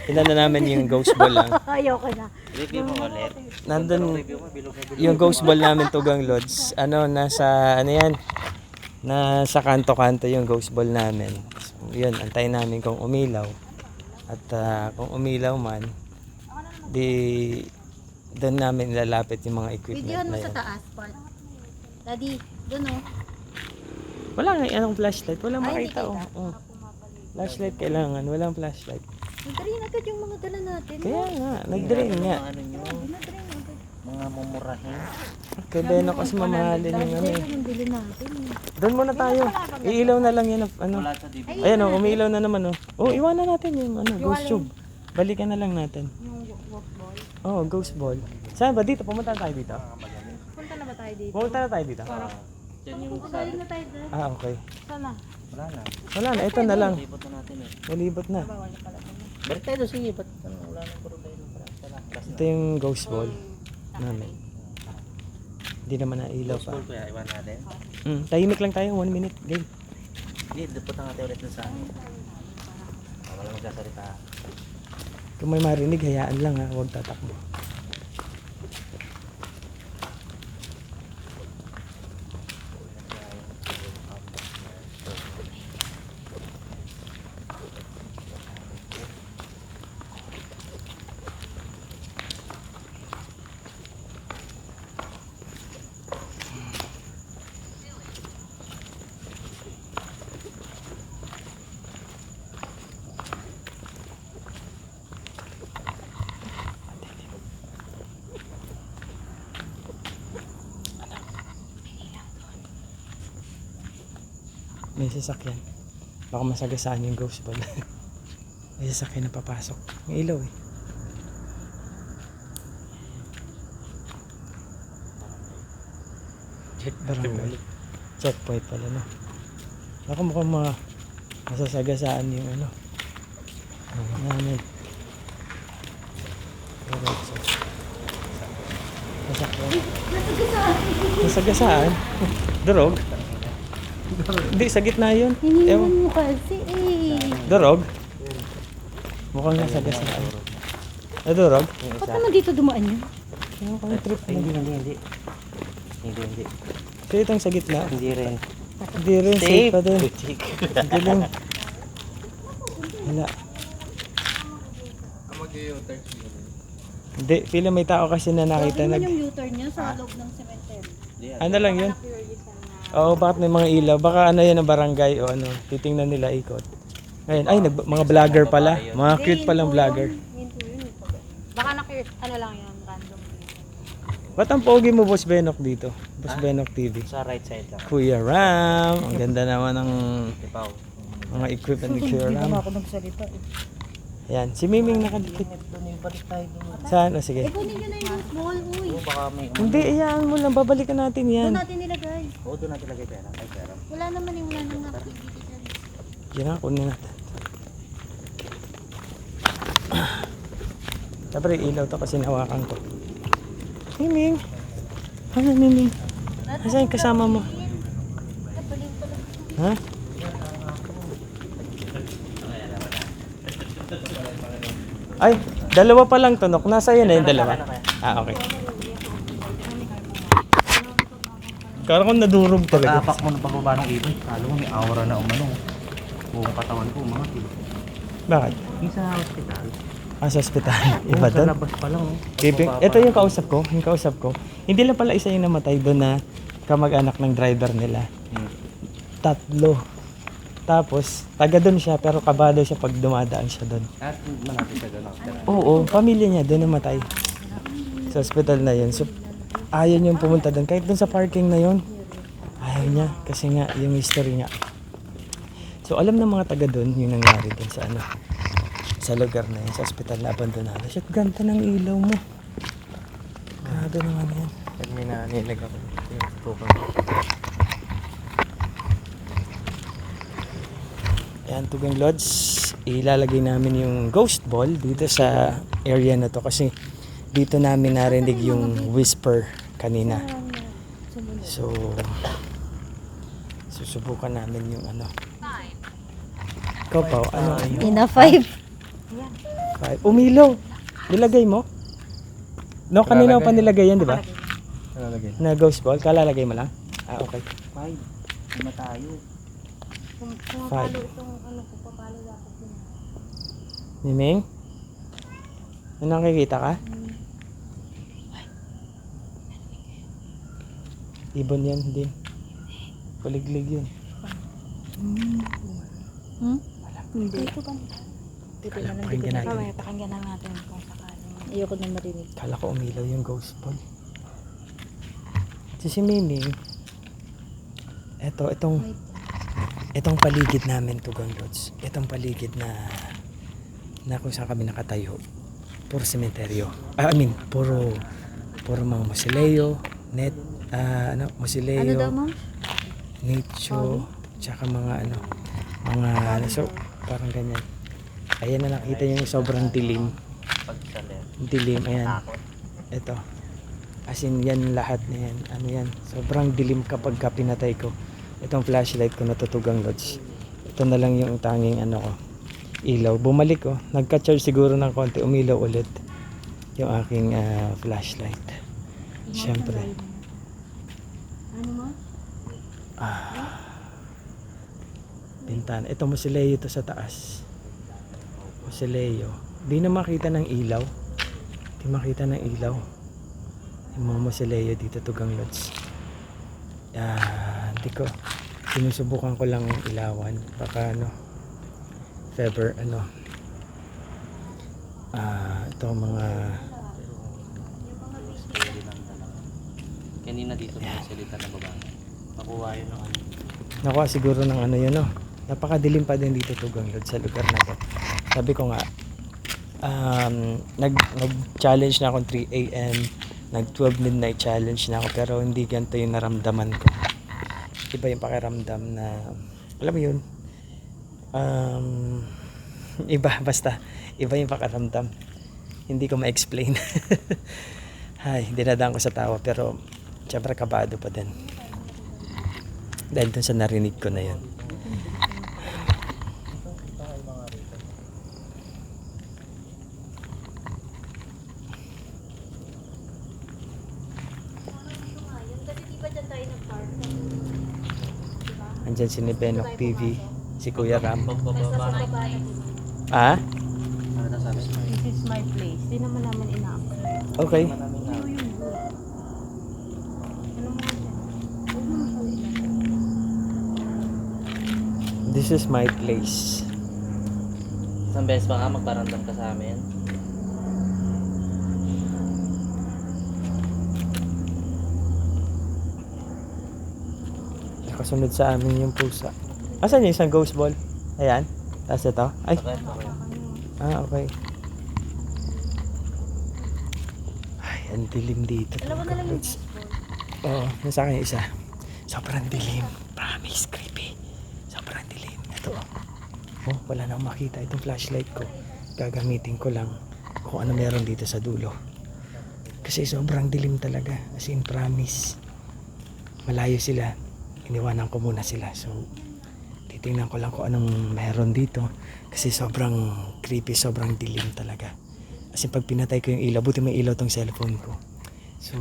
Inano namin yung ghost ball lang. Ayoko na. Review mo ulit. Nandun Review mo, bilog na bilog. yung ghost ball namin tugang lods. Ano, nasa, ano yan? Nasa kanto-kanto yung ghost ball namin. So, yun, antayin namin kung umilaw. At kung umilaw man, di doon namin ilalapit yung mga equipment Videohan mo na sa yun. taas, part. Daddy, doon oh. Wala nga anong flashlight. Walang Ay, makita. hindi Oh. Flashlight kailangan. Walang flashlight. Nagdarin agad yung mga dala natin. Kaya nga, nag-drain nga. Mga ano nyo, mga mumurahin. Kaya Beno kasi mamahalin yung ano eh. Yung bili natin. Doon muna tayo. Iilaw na lang yan. Ano. Wala sa DVD. Ayan o, umiilaw na naman o. Oh, iwanan natin yung ano, ghost tube. Balikan na lang natin. Yung walk ball. Oh, ghost ball. Saan ba dito? Pumunta na tayo dito? Punta na ba tayo dito? Pumunta na tayo dito? Diyan yung sabi. Ah, okay. Sana. Wala na. Wala na, ito na lang. Libot na natin eh. Malibot na. Balik tayo doon, sige. Ba't ano, wala nang problema. Wala. Ito yung ghost ball namin. Hindi naman nailaw pa. School kaya, iwan natin. Tahimik lang tayo, 1 minute. Game. Hindi, dupot na natin ulit dun sa amin. Wala magsasalita. Kung may marinig, hayaan lang ha. Huwag tatakbo. May sasakyan. Baka masagasaan yung ghost ball. May sasakyan na papasok. May ilaw eh. Barangay. Checkpoint pala no. Baka mukhang masasagasaan yung ano. Namin. Sasakyan. Masagasaan? Durog? Hindi, sa gitna yun. Ewan. Hinihiwan mo kasi eh. Durog? Mukhang nasagasaan. Durog? Ba't naman dito dumaan yun? Ewan ko yung trip na. Hindi. So itong sa gitna? Hindi rin. Hindi rin, safe pa din. Hindi lang. Wala. Mag-u-turn siya. Hindi, pila may tao kasi na nakita Sabi nag... mo yung U-turn niya sa loob ng cemetery. Ano lang yun? Oo, bakit may mga ilaw? Baka ano yan ang barangay o ano, titingnan nila ikot. Ngayon, ay, mga vlogger pala. Mga cute palang vlogger. Baka ano lang yan, random. Ba't ang pogi mo, Boss Benok dito? Boss Benok TV. Sa right side lang. Kuya Ram. Ang ganda naman ng Tipaw. mga equipment ni Kuya Hindi Ram. naman ako nagsalita eh. Yan, si Miming nakadikit. Doon yung balik tayo doon. Saan? O sige. Kunin nyo na yung ball, uy. Baka may Hindi, iyaan mo lang. Babalikan natin yan. Doon natin nilagay. Oo, doon natin lagay pera. Ay, pera. Wala naman yung wala nang activity dyan. Yan na, kunin natin. Siyempre, ilaw to kasi nahawakan ko. Miming! Ano, Miming? Nasaan yung kasama mo? Ha? Ay, dalawa pa lang tunok. Nasa yun na yung dalawa. Ah, okay. Kala ko nadurog talaga. Pag-apak mo ng pababa ng ibon, talo mo may aura na umano. Buong katawan ko, mga Bakit? Yung sa hospital. Ah, sa ospital. Iba Sa doon. labas pa lang. Ito yung kausap ko. Yung kausap ko. Hindi lang pala isa yung namatay doon na kamag-anak ng driver nila. Tatlo. Tapos, taga doon siya pero kabado siya pag dumadaan siya doon. At malapit sa doon. Oo, pamilya niya doon namatay. Sa ospital na yun. So, ayaw niyang pumunta doon. Kahit doon sa parking na yun, ayaw niya. Kasi nga, yung history nga. So, alam ng mga taga doon yung nangyari doon sa ano, sa lugar na yun, sa ospital na abandonado. Shit, ganda ng ilaw mo. Grabe naman yan. Pag may nanilag ako, yung tukang. Ayan, Tugang Lods, ilalagay namin yung ghost ball dito sa area na to kasi dito namin narinig yung whisper kanina. So, susubukan namin yung ano. Ikaw pa, ano? Ina 5. Umilaw. Nilagay mo? No, kanina mo pa nilagay yan, di ba? Nalalagay. Na ghost ball, kalalagay mo lang? Ah, okay. 5. Lima tayo. 5. Miming? May nakikita ka? Ibon yan din. Kuliglig yun. Hindi. Pakinggan natin. Mamaya pakinggan na natin kung sakali. Ayoko na marinig. Kala ko umilaw yung ghost ball. Si Miming, itong paligid namin, Tugang Lods. Itong paligid na kung saan kami nakatayo. Puro sementeryo. Puro mga musileo, musileo, Ano daw, ma'am? nicho, tsaka mga so, parang ganyan. Ayan na nakita yung sobrang dilim. Pagsaler. Dilim, ayan. Ito. As in, yan lahat na yan. Ano yan? Sobrang dilim kapag pinatay ko. Itong flashlight ko natutugang Lods. Ito na lang yung tanging ilaw. Bumalik Nagka-charge siguro ng konti. Umilaw ulit yung aking flashlight. Siyempre. Bintana. Ito musileo to sa taas. Musileo. Di na makita ng ilaw. Di makita ng ilaw. Yung mga musileo dito, Tugang Lods. Hindi ko. Sinusubukan ko lang ilawan. Baka if ever ito mga Kanina dito may salita na babae. Nakuha yun ng ano. nakuha siguro ng yun napakadilim pa din dito, Tugang Lods, sa lugar na to. Sabi ko nga nag-challenge na akong 3 AM, nag-12 midnight challenge na ako, pero hindi ganito yung naramdaman ko. Iba yung pakiramdam na alam mo yun, iba yung pakiramdam, hindi ko ma-explain. Ay, dinadaan ko sa tawa, pero syempre kabado pa din dahil dun sa narinig ko na yun. Andyan si Benok TV, si Kuya Ram. Pagbababa. Ah? Ano na sabi? This is my place. Di naman naman ina-apply. Okay. Maraming na. Ano mo yan? This is my place. Isang beses ba nga magparandam ka sa amin? Nakasunod sa amin yung pusa. Asan yung isang ghost ball? Ayan. Tapos ito. Ay. Okay. Okay. Ay, ang dilim dito. Oo, nasa akin yung isa. Sobrang dilim. Promise, creepy. Sobrang dilim. Ito. Oh, wala na akong makita. Itong flashlight ko. Gagamitin ko lang kung ano meron dito sa dulo. Kasi sobrang dilim talaga. As in, promise. Malayo sila. Iniwanan ko muna sila. So, titingnan ko lang kung anong meron dito. Kasi sobrang creepy, sobrang dilim talaga. As in, pag pinatay ko yung ilaw, buti may ilaw tong cellphone ko. So,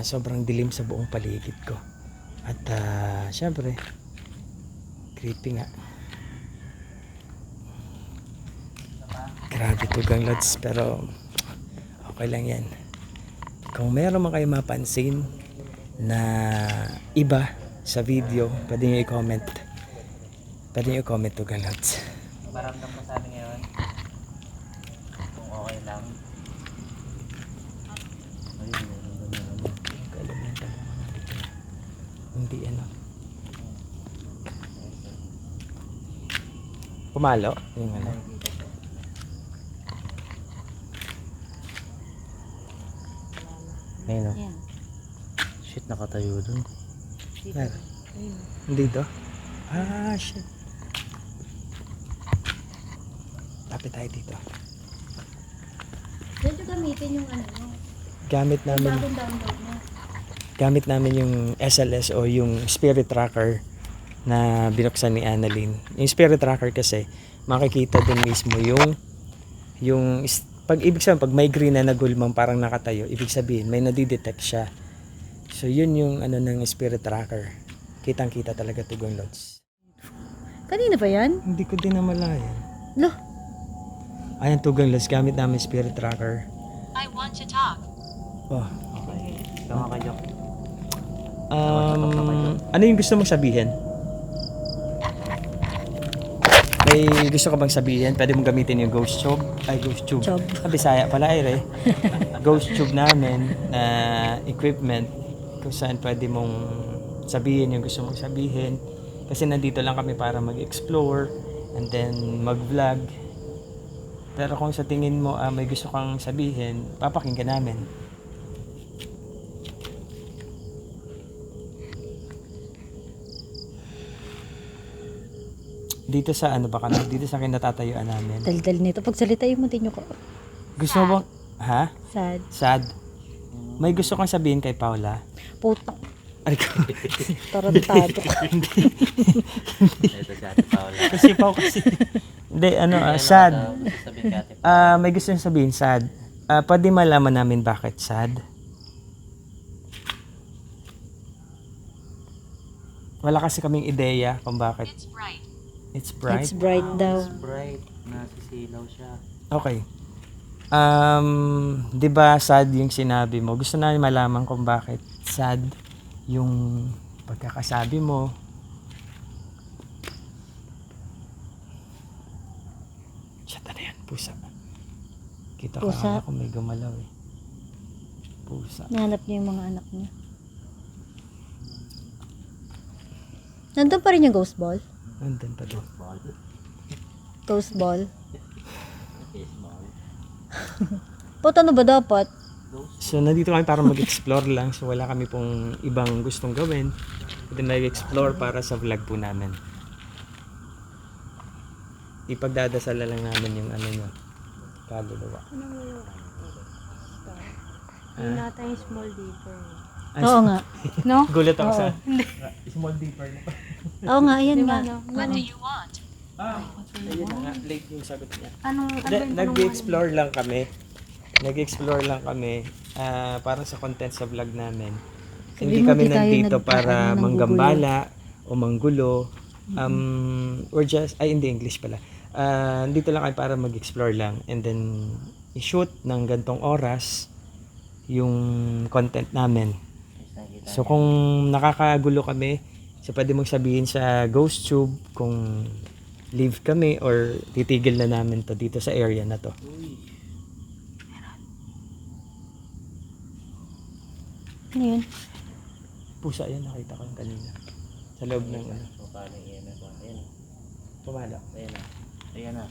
sobrang dilim sa buong paligid ko. At syempre, creepy nga. Grabe tugang lods, pero okay lang yan. Kung meron man kayo mapansin na iba sa video, pwede nyo i-comment. Pwede nyo i-comment tugang lods. Maramdam ko sa amin ngayon. Kung okay lang. Kalimutan mo mga dito. Hindi ano. Pumalo? Yung ano. Ayun o. Yan. Shit, nakatayo dun. Dito. Meron. Ayun. Dito? Shit. Lapit tayo dito. Pwede gamitin yung ano mo. Gamit namin, Bagong download mo. gamit namin yung SLS o yung spirit tracker na binuksan ni Annalyn. Yung spirit tracker kasi makikita din mismo pag ibig sabihin, pag may green na nagulmang parang nakatayo, ibig sabihin may nadidetect siya. So yun yung ano ng spirit tracker. Kitang-kita talaga Tugong Lods. Kanina ba yan? Hindi ko din namalayan. Loh, Ayan Tugong Lods, gamit namin spirit tracker. I want to talk. Oh. Okay. Ikaw nga kayo. Ano yung gusto mong sabihin? May gusto ka bang sabihin? Pwede mong gamitin yung ghost tube. Ay, ghost tube. Tube. Bisaya pala eh. Ghost tube namin na equipment kung saan pwede mong sabihin yung gusto mong sabihin. Kasi nandito lang kami para mag-explore and then mag-vlog. Pero kung sa tingin mo may gusto kang sabihin, papakinggan namin. Dito sa ano ba ka dito sa kinatatayuan namin. daldal nito. Pagsalitain mo din yung Gusto mo bang ha? sad. Sad. May gusto kang sabihin kay Paula? Putak. Ay ko. Tarantado ka. Ito si Ate Paula. Kasi Pao kasi. Hindi sad. Sabihin ka Ate May gusto niyang sabihin sad. Pwede malaman namin bakit sad? Wala kasi kaming ideya kung bakit. It's bright. It's bright. It's bright daw. Bright. Nasisilaw siya. Okay. 'Di ba sad yung sinabi mo? Gusto namin malaman kung bakit sad yung pagkakasabi mo. Shit, ano yan? Pusa. Kita ko Pusa? ako may gumalaw eh. Pusa. Nahanap niya yung mga anak niya. Nandun pa rin yung ghost ball? Nandun pa doon. Ghost ball? Puta, ano ba dapat? So, nandito kami para mag-explore lang. So, wala kami pong ibang gustong gawin. Ito nag-explore para sa vlog po namin. Ipagdadasal na lang namin yung ano nyo. Kaluluwa. Nata yung small deeper. Oo nga. No? Gulat ako sa small deeper na pa. Oo nga, ayan nga. What do you want? Ayun na nga, late yung sagot niya. Anong Nag-explore lang kami. Nag-explore lang kami para sa content sa vlog namin. Hindi mo, kami di tayo nandito para nanggugulo. manggambala o manggulo. Or just, hindi English pala. Dito lang kami para mag-explore lang. And then, i-shoot ng gantong oras yung content namin. So, kung nakakagulo kami, so pwede mong sabihin sa ghost tube kung leave kami or titigil na namin to dito sa area na to. Ano yun? Pusa yan, nakita ko yung kanina. Sa loob ng ano. So, paano yan na ba? Ayan. Pumala. Ayan na. Ayan na.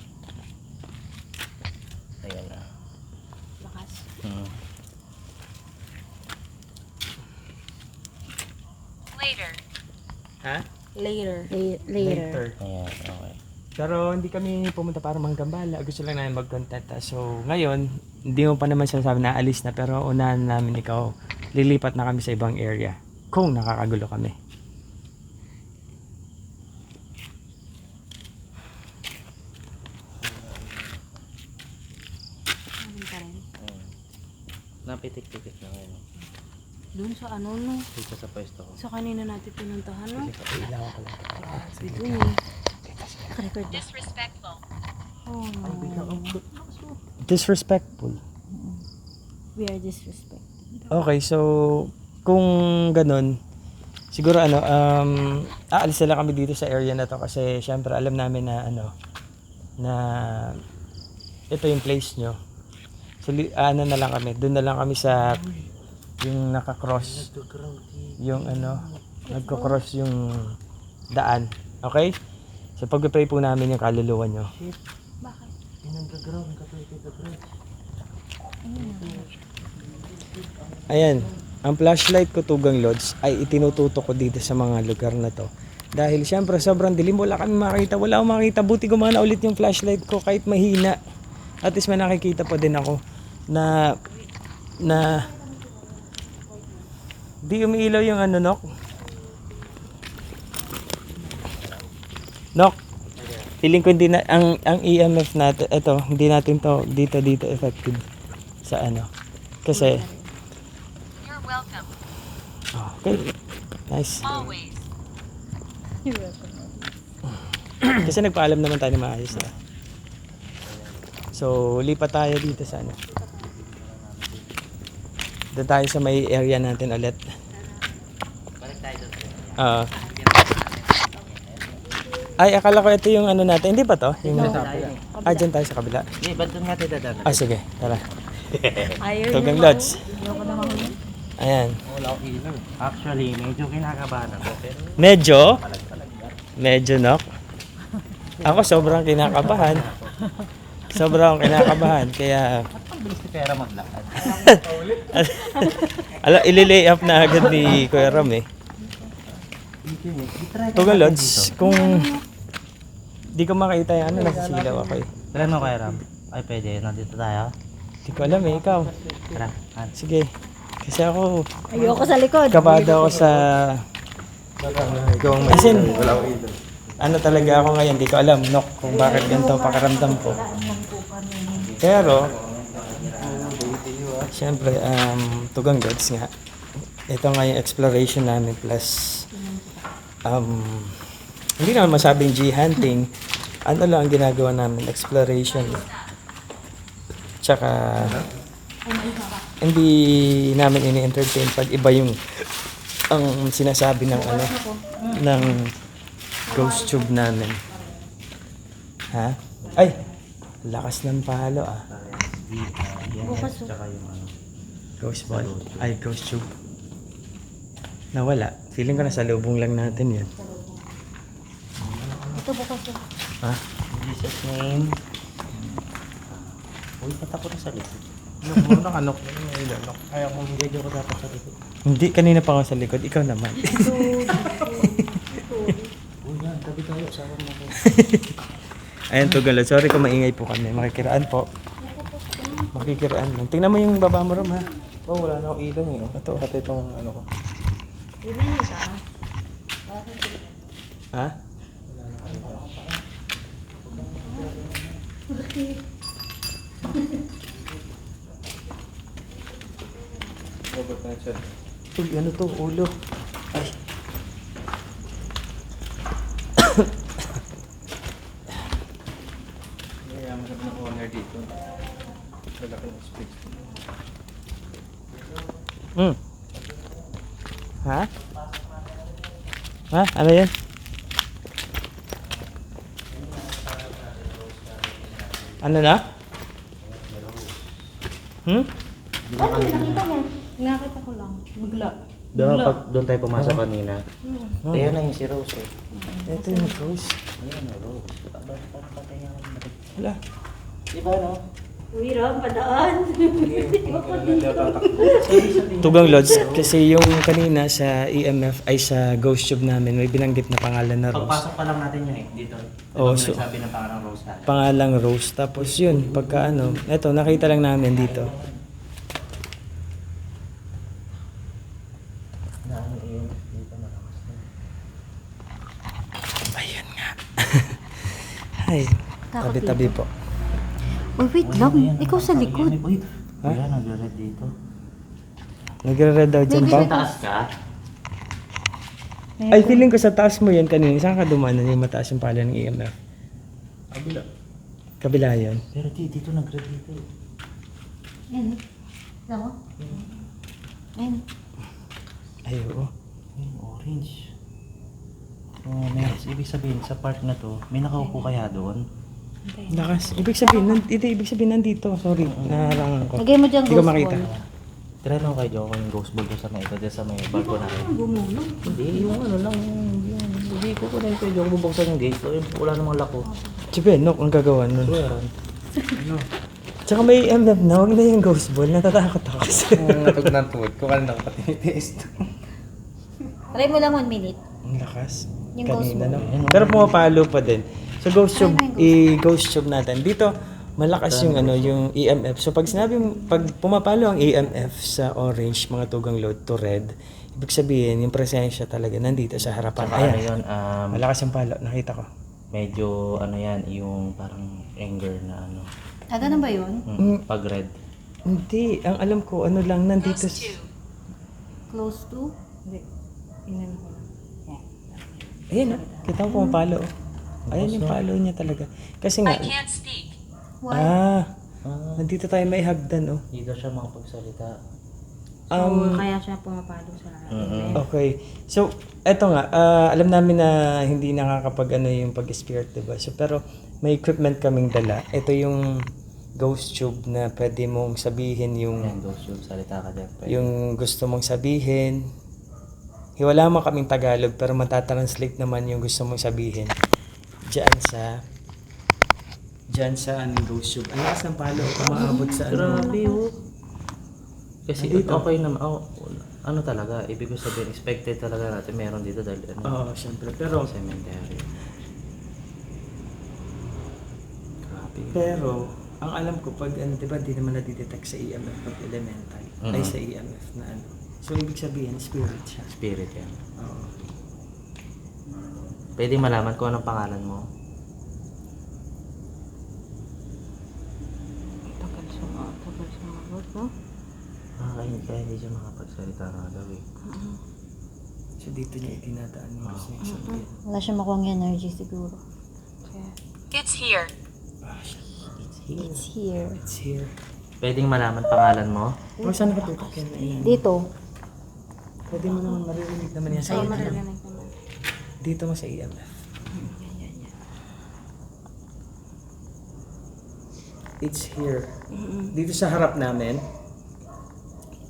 Ayan na. lakas? Later. Ha? Later. Later. Ayan, okay. Pero hindi kami pumunta para manggambala. Gusto lang namin mag-content. So, ngayon, hindi mo pa naman sinasabi na alis na. Pero unahan namin ikaw. Lilipat na kami sa ibang area. Kung nakakagulo kami. Ano pa rin? Napitik-pitik na ngayon. Doon sa ano no? Dito sa pwesto ko. Sa kanina natin pinuntahan no? Ilaw ko lang. Dito eh. Record. Disrespectful. Oh, Disrespectful. We are disrespected. Okay, so kung ganun, siguro aalis na lang kami dito sa area na to kasi syempre alam namin na na ito yung place nyo. So ano na lang kami, doon na lang kami sa yung nakakross, yung nagko-cross yung daan. Okay? So pag-pray po namin yung kaluluwa nyo. Ayan, ang flashlight ko Tugang Lods ay itinututok ko dito sa mga lugar na to. Dahil syempre sobrang dilim, wala kami makita, wala akong makita. Buti gumana ulit yung flashlight ko kahit mahina. At least may nakikita pa din ako na di umiilaw yung Nok. Nok, feeling ko hindi na, ang EMF natin, ito, hindi natin to dito effective sa kasi You're welcome. okay, nice. Always. Kasi nagpaalam naman tayo na maayos na. So, lipat tayo dito sa doon tayo sa may area natin ulit. Balik tayo doon. Ay, akala ko ito yung natin. Hindi ba to? Yung dyan tayo sa kabila. Hindi, ba't doon nga tayo dadaan? Sige, tara. Ayaw Tugang Lods. Ayan. Wala akong ilaw. Actually, medyo kinakabahan ako. Pero Medyo Nok. Ako sobrang kinakabahan. Sobrang kinakabahan. Kaya, ang bilis ni Pera maglakad. ililay up na agad ni Kuya Ram eh. Tugang Lods, kung di ko makita yung nasisilaw ako eh. Tara mo kaya Ram. Ay, pwede. Nandito tayo. Di ko alam eh, ikaw. Tara. Sige. Kasi ako, Ayoko sa likod. kabado ako sa... As in, talaga ako ngayon, di ko alam, Nok, kung bakit ganito ang pakiramdam ko. Pero, syempre, Tugang Lods nga. Ito nga yung exploration namin plus, hindi naman masabing G-hunting. Ano lang ang ginagawa namin, exploration. Tsaka, hindi namin ini-entertain pag iba yung ang sinasabi ng ng ghost tube namin. Ha? Ay! Lakas ng palo Tsaka yung Ghost ball. Ay, ghost tube. Nawala. Feeling ko nasa lubong lang natin yun. Ito bukas yun. Ha? In Jesus name. Uy, patakot na sa likod. Nakanok. Ayaw kong Medyo ko dapat sa likod. Hindi, kanina pa ako sa likod. Ikaw naman. Uy, yan. Tabi tayo. Sama mo ko. Ayan, Tugang Lods. Sorry kung maingay po kami. Makikiraan po. Makikiraan lang. Tingnan mo yung baba mo, Ram, ha? Oh, wala na akong ilaw eh. Ito. Pati itong ko. Ha? Robert na siya. Uy, ano to? Ulo. Ay. Kaya masarap na corner dito. Malaki ng space. Ha? Ha? Ano yan? Ano na? Nakita ko lang. Bigla. Doon tayo pumasok kanina. Ayan na yung si Rose eh. Ito yung Rose. Ayan na Rose. Parang patay nga ako. Wala. Di ba no? Uwiram, padaan. Tugang Lods, kasi yung kanina sa EMF ay sa ghost tube namin, may binanggit na pangalan na Rose. Pagpasok pa lang natin yun eh, dito. Oo, So, so- sabi ng pangalang Rose ka. Pangalang Rose. Tapos yun, pagka ano, eto, nakita lang namin dito. Na ano yun, dito malakas na. Ayun nga. Ay, tabi-tabi po. Uy, wait lang. Ikaw sa likod. Uy, kuya, nag-red dito. Nagre-red daw dyan Maybe pa. because- Taas ka? Ay, feeling ko sa taas mo yan kanina. Saan ka dumanan yung mataas yung pala ng EMF? Kabila. Kabila yun. Pero dito nag-red dito. Yan. Alam mo? Yan. Ay, oo. Ayun, orange. May ibig sabihin sa park na to, may nakaupo kaya doon? Lakas. Ibig sabihin nandito. Sorry, naharangan ko. Lagay mo dyan Hindi ko ghost makita. ball. Try lang kay Joe yung ghost ball doon sa may ito, dyan sa may balko natin. Hindi, yung ano lang, hindi ko na yung kay Joe bubuksan yung gate. Wala namang lako. Chipe, Nok, ang gagawa nun. Swear. Tsaka may EMF na, huwag na yung ghost ball. Natatakot ako kasi. Natog ng tuwid ko, kanina ko patitiis to. Try mo lang 1 minute. Ang lakas. Yung ghost Kanina, ball. no? Pero pumapalo pa din. So ghost tube, i-ghost tube natin. Dito, malakas yung ano, yung EMF. So pag pag pumapalo ang EMF sa orange, mga tugang load to red, ibig sabihin, yung presensya talaga nandito sa harapan. Saka ano Ayan. yun, Malakas yung palo, nakita ko. medyo ano yan, yung parang anger na ano. Ah, ganun ba yun? Pag red. Hindi, ang alam ko, ano lang, nandito. Close to. Close to? Hindi. Inan ko lang. Ayan, kita mo pumapalo. Ayan yung palo niya talaga. Kasi nga, I can't speak. Why? nandito tayo may hagdan, oh. Hindi daw siya makapagsalita. Kaya siya pumapalo sa lahat. Okay. So, eto nga, alam namin na hindi nakakapag ano yung pag-spirit, diba? So, pero may equipment kaming dala. Ito yung ghost tube na pwede mong sabihin yung Yan, ghost tube, salita ka dyan. Pwede. yung gusto mong sabihin. Wala man kaming Tagalog pero matatranslate naman yung gusto mong sabihin. Diyan sa anong ghost tube. Ang lakas ng palo, umaabot sa ano. Grabe oh. Kasi Dito. okay naman. Oh, ano talaga, ibig ko sabihin, expected talaga natin meron dito dahil ano, Oo, syempre. Pero cemetery. Grabe. Pero, ang alam ko, pag ano, di ba, di naman nadidetect sa EMF pag elemental, ay sa EMF na ano. So, ibig sabihin, spirit siya. Spirit yan. Oo. Pwede malaman kung anong pangalan mo. Tagal siya mabot, no? Kaya hindi siya makapagsalita nga daw eh. So, dito niya itinadaan yung gusto niya sabihin. Wala siya makuha ng energy siguro. Kaya, It's here. Ah, shit. It's here. It's here. Pwedeng malaman pangalan mo. O, saan nakatutok yan? Ayan. Dito. Pwede mo naman maririnig naman yan sa ay, EMF. maririnig naman. Dito mo sa EMF. It's here. Dito sa harap namin.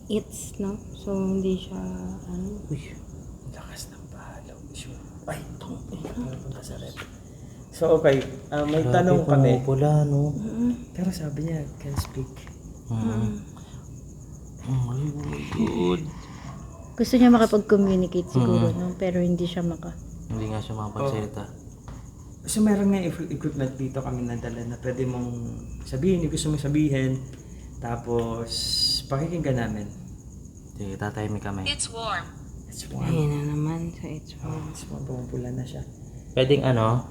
It's, no? So, hindi siya, ano? Uy, ang lakas ng palo. Sure. Ay, punta sa red. So, okay. May tanong kami. Pula, no? Pero sabi niya, can speak. Ay, good. Gusto niya makapag-communicate siguro, no? Pero hindi siya Hindi nga siya makapagsalita. So, meron nga equipment dito kami nadala na pwede mong sabihin, yung gusto mong sabihin. Tapos, pakikinggan namin. Sige, tatahimik kami. It's warm. It's warm. Ayan na naman. So, it's warm. It's warm. Pumapula na siya. Pwedeng ano,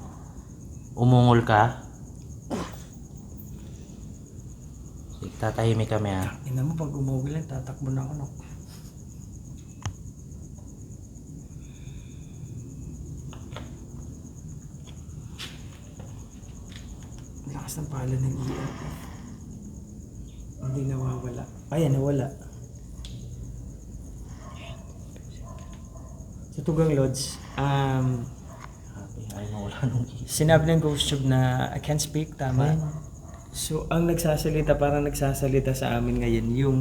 umungol ka. Sige, tatahimik kami ha. Ina mo, pag umugil lang, tatakbo na ako. No? Ang lakas ng pala ng EMF. Hindi nawawala. Ayan, nawala. Sa Tugang Lodge, Grabe, ay nawala nung sinabi ng ghost tube na I can't speak, tama? So, ang nagsasalita, parang nagsasalita sa amin ngayon, yung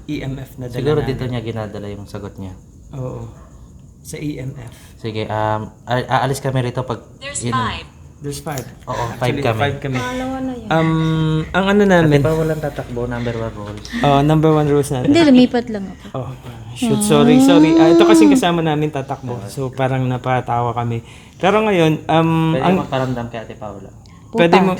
EMF na dala Siguro namin. dito niya ginadala yung sagot niya. Oo. Sa EMF. Sige, aalis kami rito pag There's yun, 5. There's 5. Oo, 5 kami. 5 kami. Pangalawa na yan. Ang ano Di namin, ba walang tatakbo, number 1 rules? number 1 rules natin. Hindi, lumipat lang ako. Oh, shoot, sorry. Ito kasing kasama namin tatakbo. So, parang napatawa kami. Pero ngayon, Pwede magparamdam kay Ate Paula. pwede mo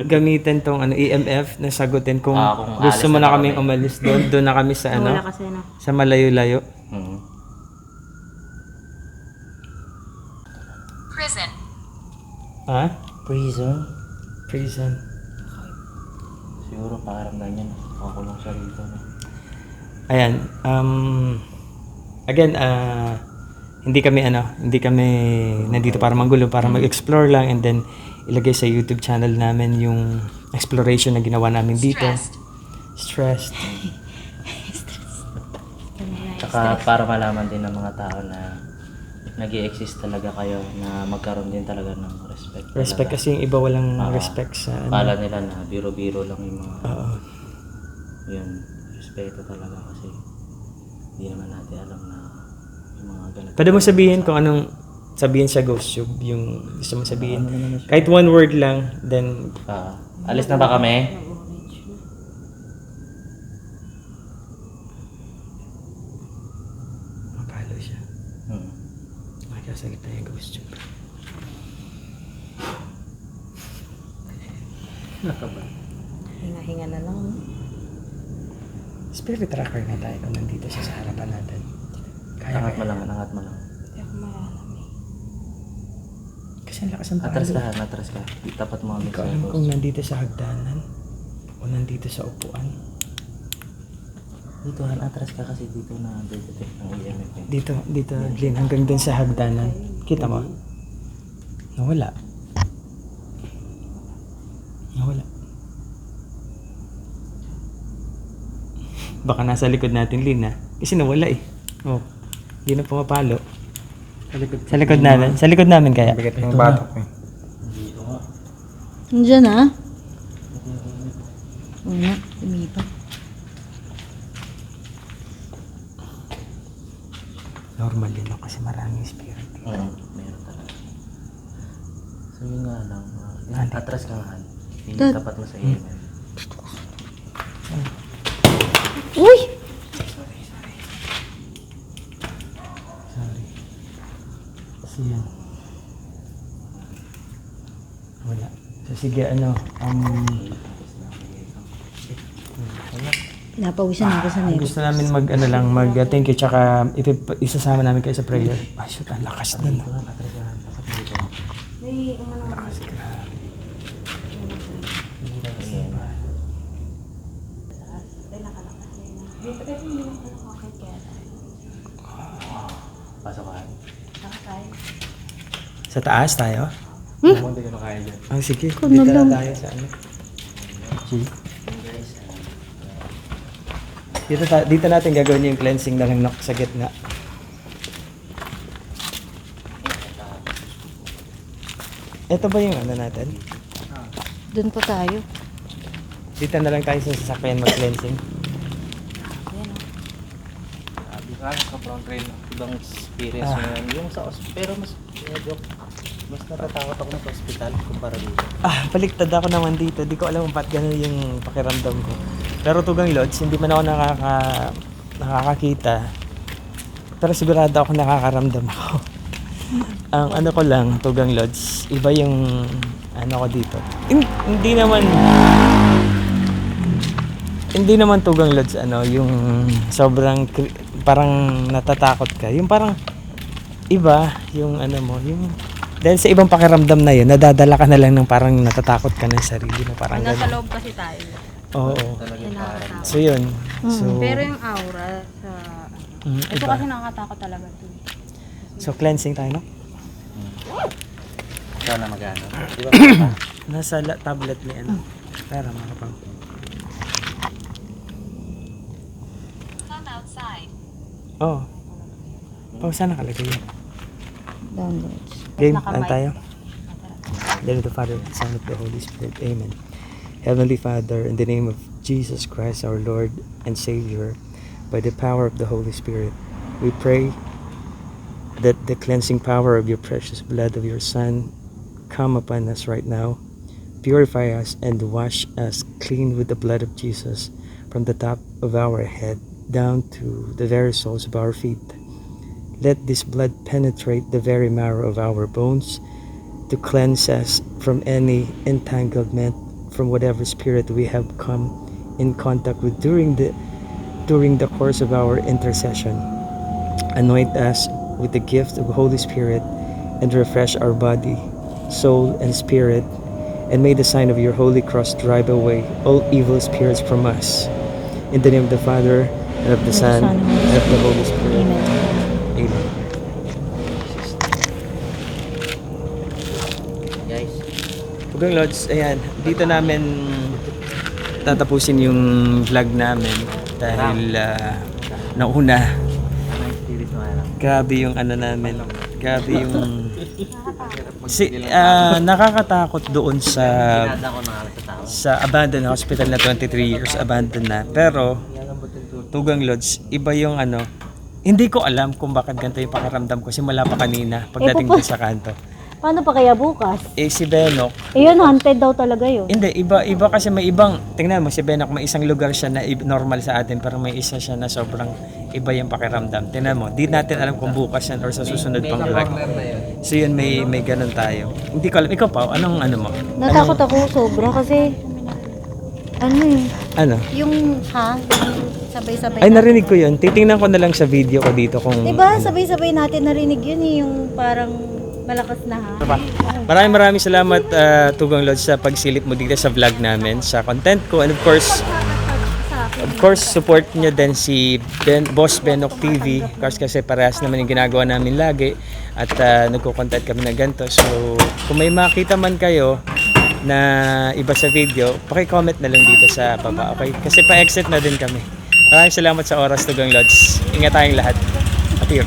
gamitin tong EMF na sagutin kung Kung gusto alis mo na na kaming kami. umalis doon. Doon na kami sa Wala ano, kasi na. sa malayo-layo. Prison. Ha? Prison? Prison. Siguro pakiramdam niya, nakakulong siya rito. No? Ayan. Again, hindi kami nandito para manggulo, para mag-explore lang and then ilagay sa YouTube channel namin yung exploration na ginawa namin dito. Stressed. Tsaka para malaman din ng mga tao na nag-i-exist talaga kayo, na magkaroon din talaga ng respect. Respect talaga. kasi yung iba walang Oo. respect sa Kala nila na biro-biro lang yung mga Oo. yun, respeto talaga kasi hindi naman natin alam na yung mga ganito. Pwede mo sabihin kung anong sabihin sa Ghost Tube, yung gusto mo sabihin. Kahit one word lang, then Alis na ba kami? mapalo siya. Magkasalita yung Ghost Tube. Hinga-hinga na lang. Spirit tracker na tayo kung nandito siya sa harapan natin. Kaya Angat mo lang, angat mo lang. Hindi ako maalam eh. Kasi ang lakas ng Atras palo. ka, atras ka. Tapat mo kami Hindi ko sa alam boss. kung nandito sa hagdanan o nandito sa upuan. Dito, atras ka kasi dito na detect ng EMF. eh. Dito, Lin, hanggang dun sa hagdanan. Kita mo? Nawala. Baka nasa likod natin, Lin, ha? Kasi nawala eh. Oh, hindi na pumapalo. Sa likod namin. Sa likod namin kaya. Bigat ng batok eh. Dito nga. Nandiyan ah. Oo nga, lumipat. Normal yun, no? Kasi maraming spirit. Meron talaga. So yun nga lang. Atras ka nga. Dad. Tapat mo sa EMF. Uy! Sorry. Kasi yan. Wala. So sige, Napawisan ako sa nervous. gusto namin mag-thank you, tsaka isasama namin kayo sa prayer. Ay, shoot, ang lakas na, no? Atras ka. Tapat mo dito. Lakas, grabe. Pasok ka. Sa taas tayo? Hindi ko na kaya dyan. Ah, sige. Ikaw Dito na lang. na tayo sa ano. Dito natin gagawin yung cleansing ng knock sa gitna. Ito ba yung ano natin? Doon pa tayo. Dito na lang tayo sa sasakyan mag-cleansing. Sabi ka, sobrang train. Ibang experience mo yan. Yung sa pero mas medyo mas natatakot ako sa ospital kumpara dito. Baliktad ako naman dito. Di ko alam kung ba't gano'n yung pakiramdam ko. Pero Tugang Lodge, hindi man ako nakakakita. Pero sigurado ako nakakaramdam ako. Ang ano ko lang, Tugang Lodge, iba yung ano ko dito. Hindi naman Tugang Lodge, yung sobrang parang natatakot ka. Yung parang iba, yung yung dahil sa ibang pakiramdam na yun, nadadala ka na lang ng parang natatakot ka ng sarili mo. Parang Nasa ganun. loob kasi tayo. Oo. Talaga yung parang So yun. So, Pero yung aura sa... Ito iba. kasi nakakatakot talaga ito. So cleansing tayo, no? sana mag-ano. Di ba? Nasa tablet ni Para makapang. Come outside. Oh. Saan nakalagay yun? Downloads. Game, Nakamay. tayo? Then the Father, the Son, of the Holy Spirit. Amen. Heavenly Father, in the name of Jesus Christ, our Lord and Savior, by the power of the Holy Spirit, we pray that the cleansing power of your precious blood of your Son come upon us right now. Purify us and wash us clean with the blood of Jesus from the top of our head down to the very soles of our feet. Let this blood penetrate the very marrow of our bones to cleanse us from any entanglement from whatever spirit we have come in contact with during the course of our intercession. Anoint us with the gift of the Holy Spirit and refresh our body, soul, and spirit, and may the sign of your holy cross drive away all evil spirits from us. In the name of the Father, and of the Son, and of the Holy Spirit. Amen. Guys, Tugang Lods, ayan, dito namin tatapusin yung vlog namin dahil nauna. ano yung spirit mo alam? Grabe yung ano namin. Grabe yung nakakatakot doon sa Pinada ko na sa tao. abandoned hospital na 23 years abandoned na. Pero Tugang Lods, iba yung ano. Hindi ko alam kung bakit ganito yung pakiramdam ko simula pa kanina pagdating dun sa kanto. Paano pa kaya bukas? Si Benok, Yun, haunted daw talaga yun. hindi, iba kasi may ibang, tingnan mo si Benok, may isang lugar siya na normal sa atin pero may isa siya na sobrang iba yung pakiramdam. Tingnan mo, di natin alam kung bukas yan or sa susunod pang vlog. So yun, may ganun tayo. Hindi ko alam, ikaw pa, anong ano mo? Natakot ako sobra kasi Ano? yung sabay-sabay. Ay, narinig ko yun. Titingnan ko na lang sa video ko dito kung... Diba, sabay-sabay natin narinig yun yung parang malakas na ha. Maraming salamat Tugang Lods sa pagsilip mo dito sa vlog namin, sa content ko, and of course support nyo din si Boss Benok TV kasi parehas naman yung ginagawa namin lagi at nagko-content kami na ganito. So kung may makita man kayo na iba sa video, paki-comment na lang dito sa baba, okay? Kasi pa-exit na din kami. Maraming salamat sa oras, Tugang Lods. Ingat tayong lahat. Apir.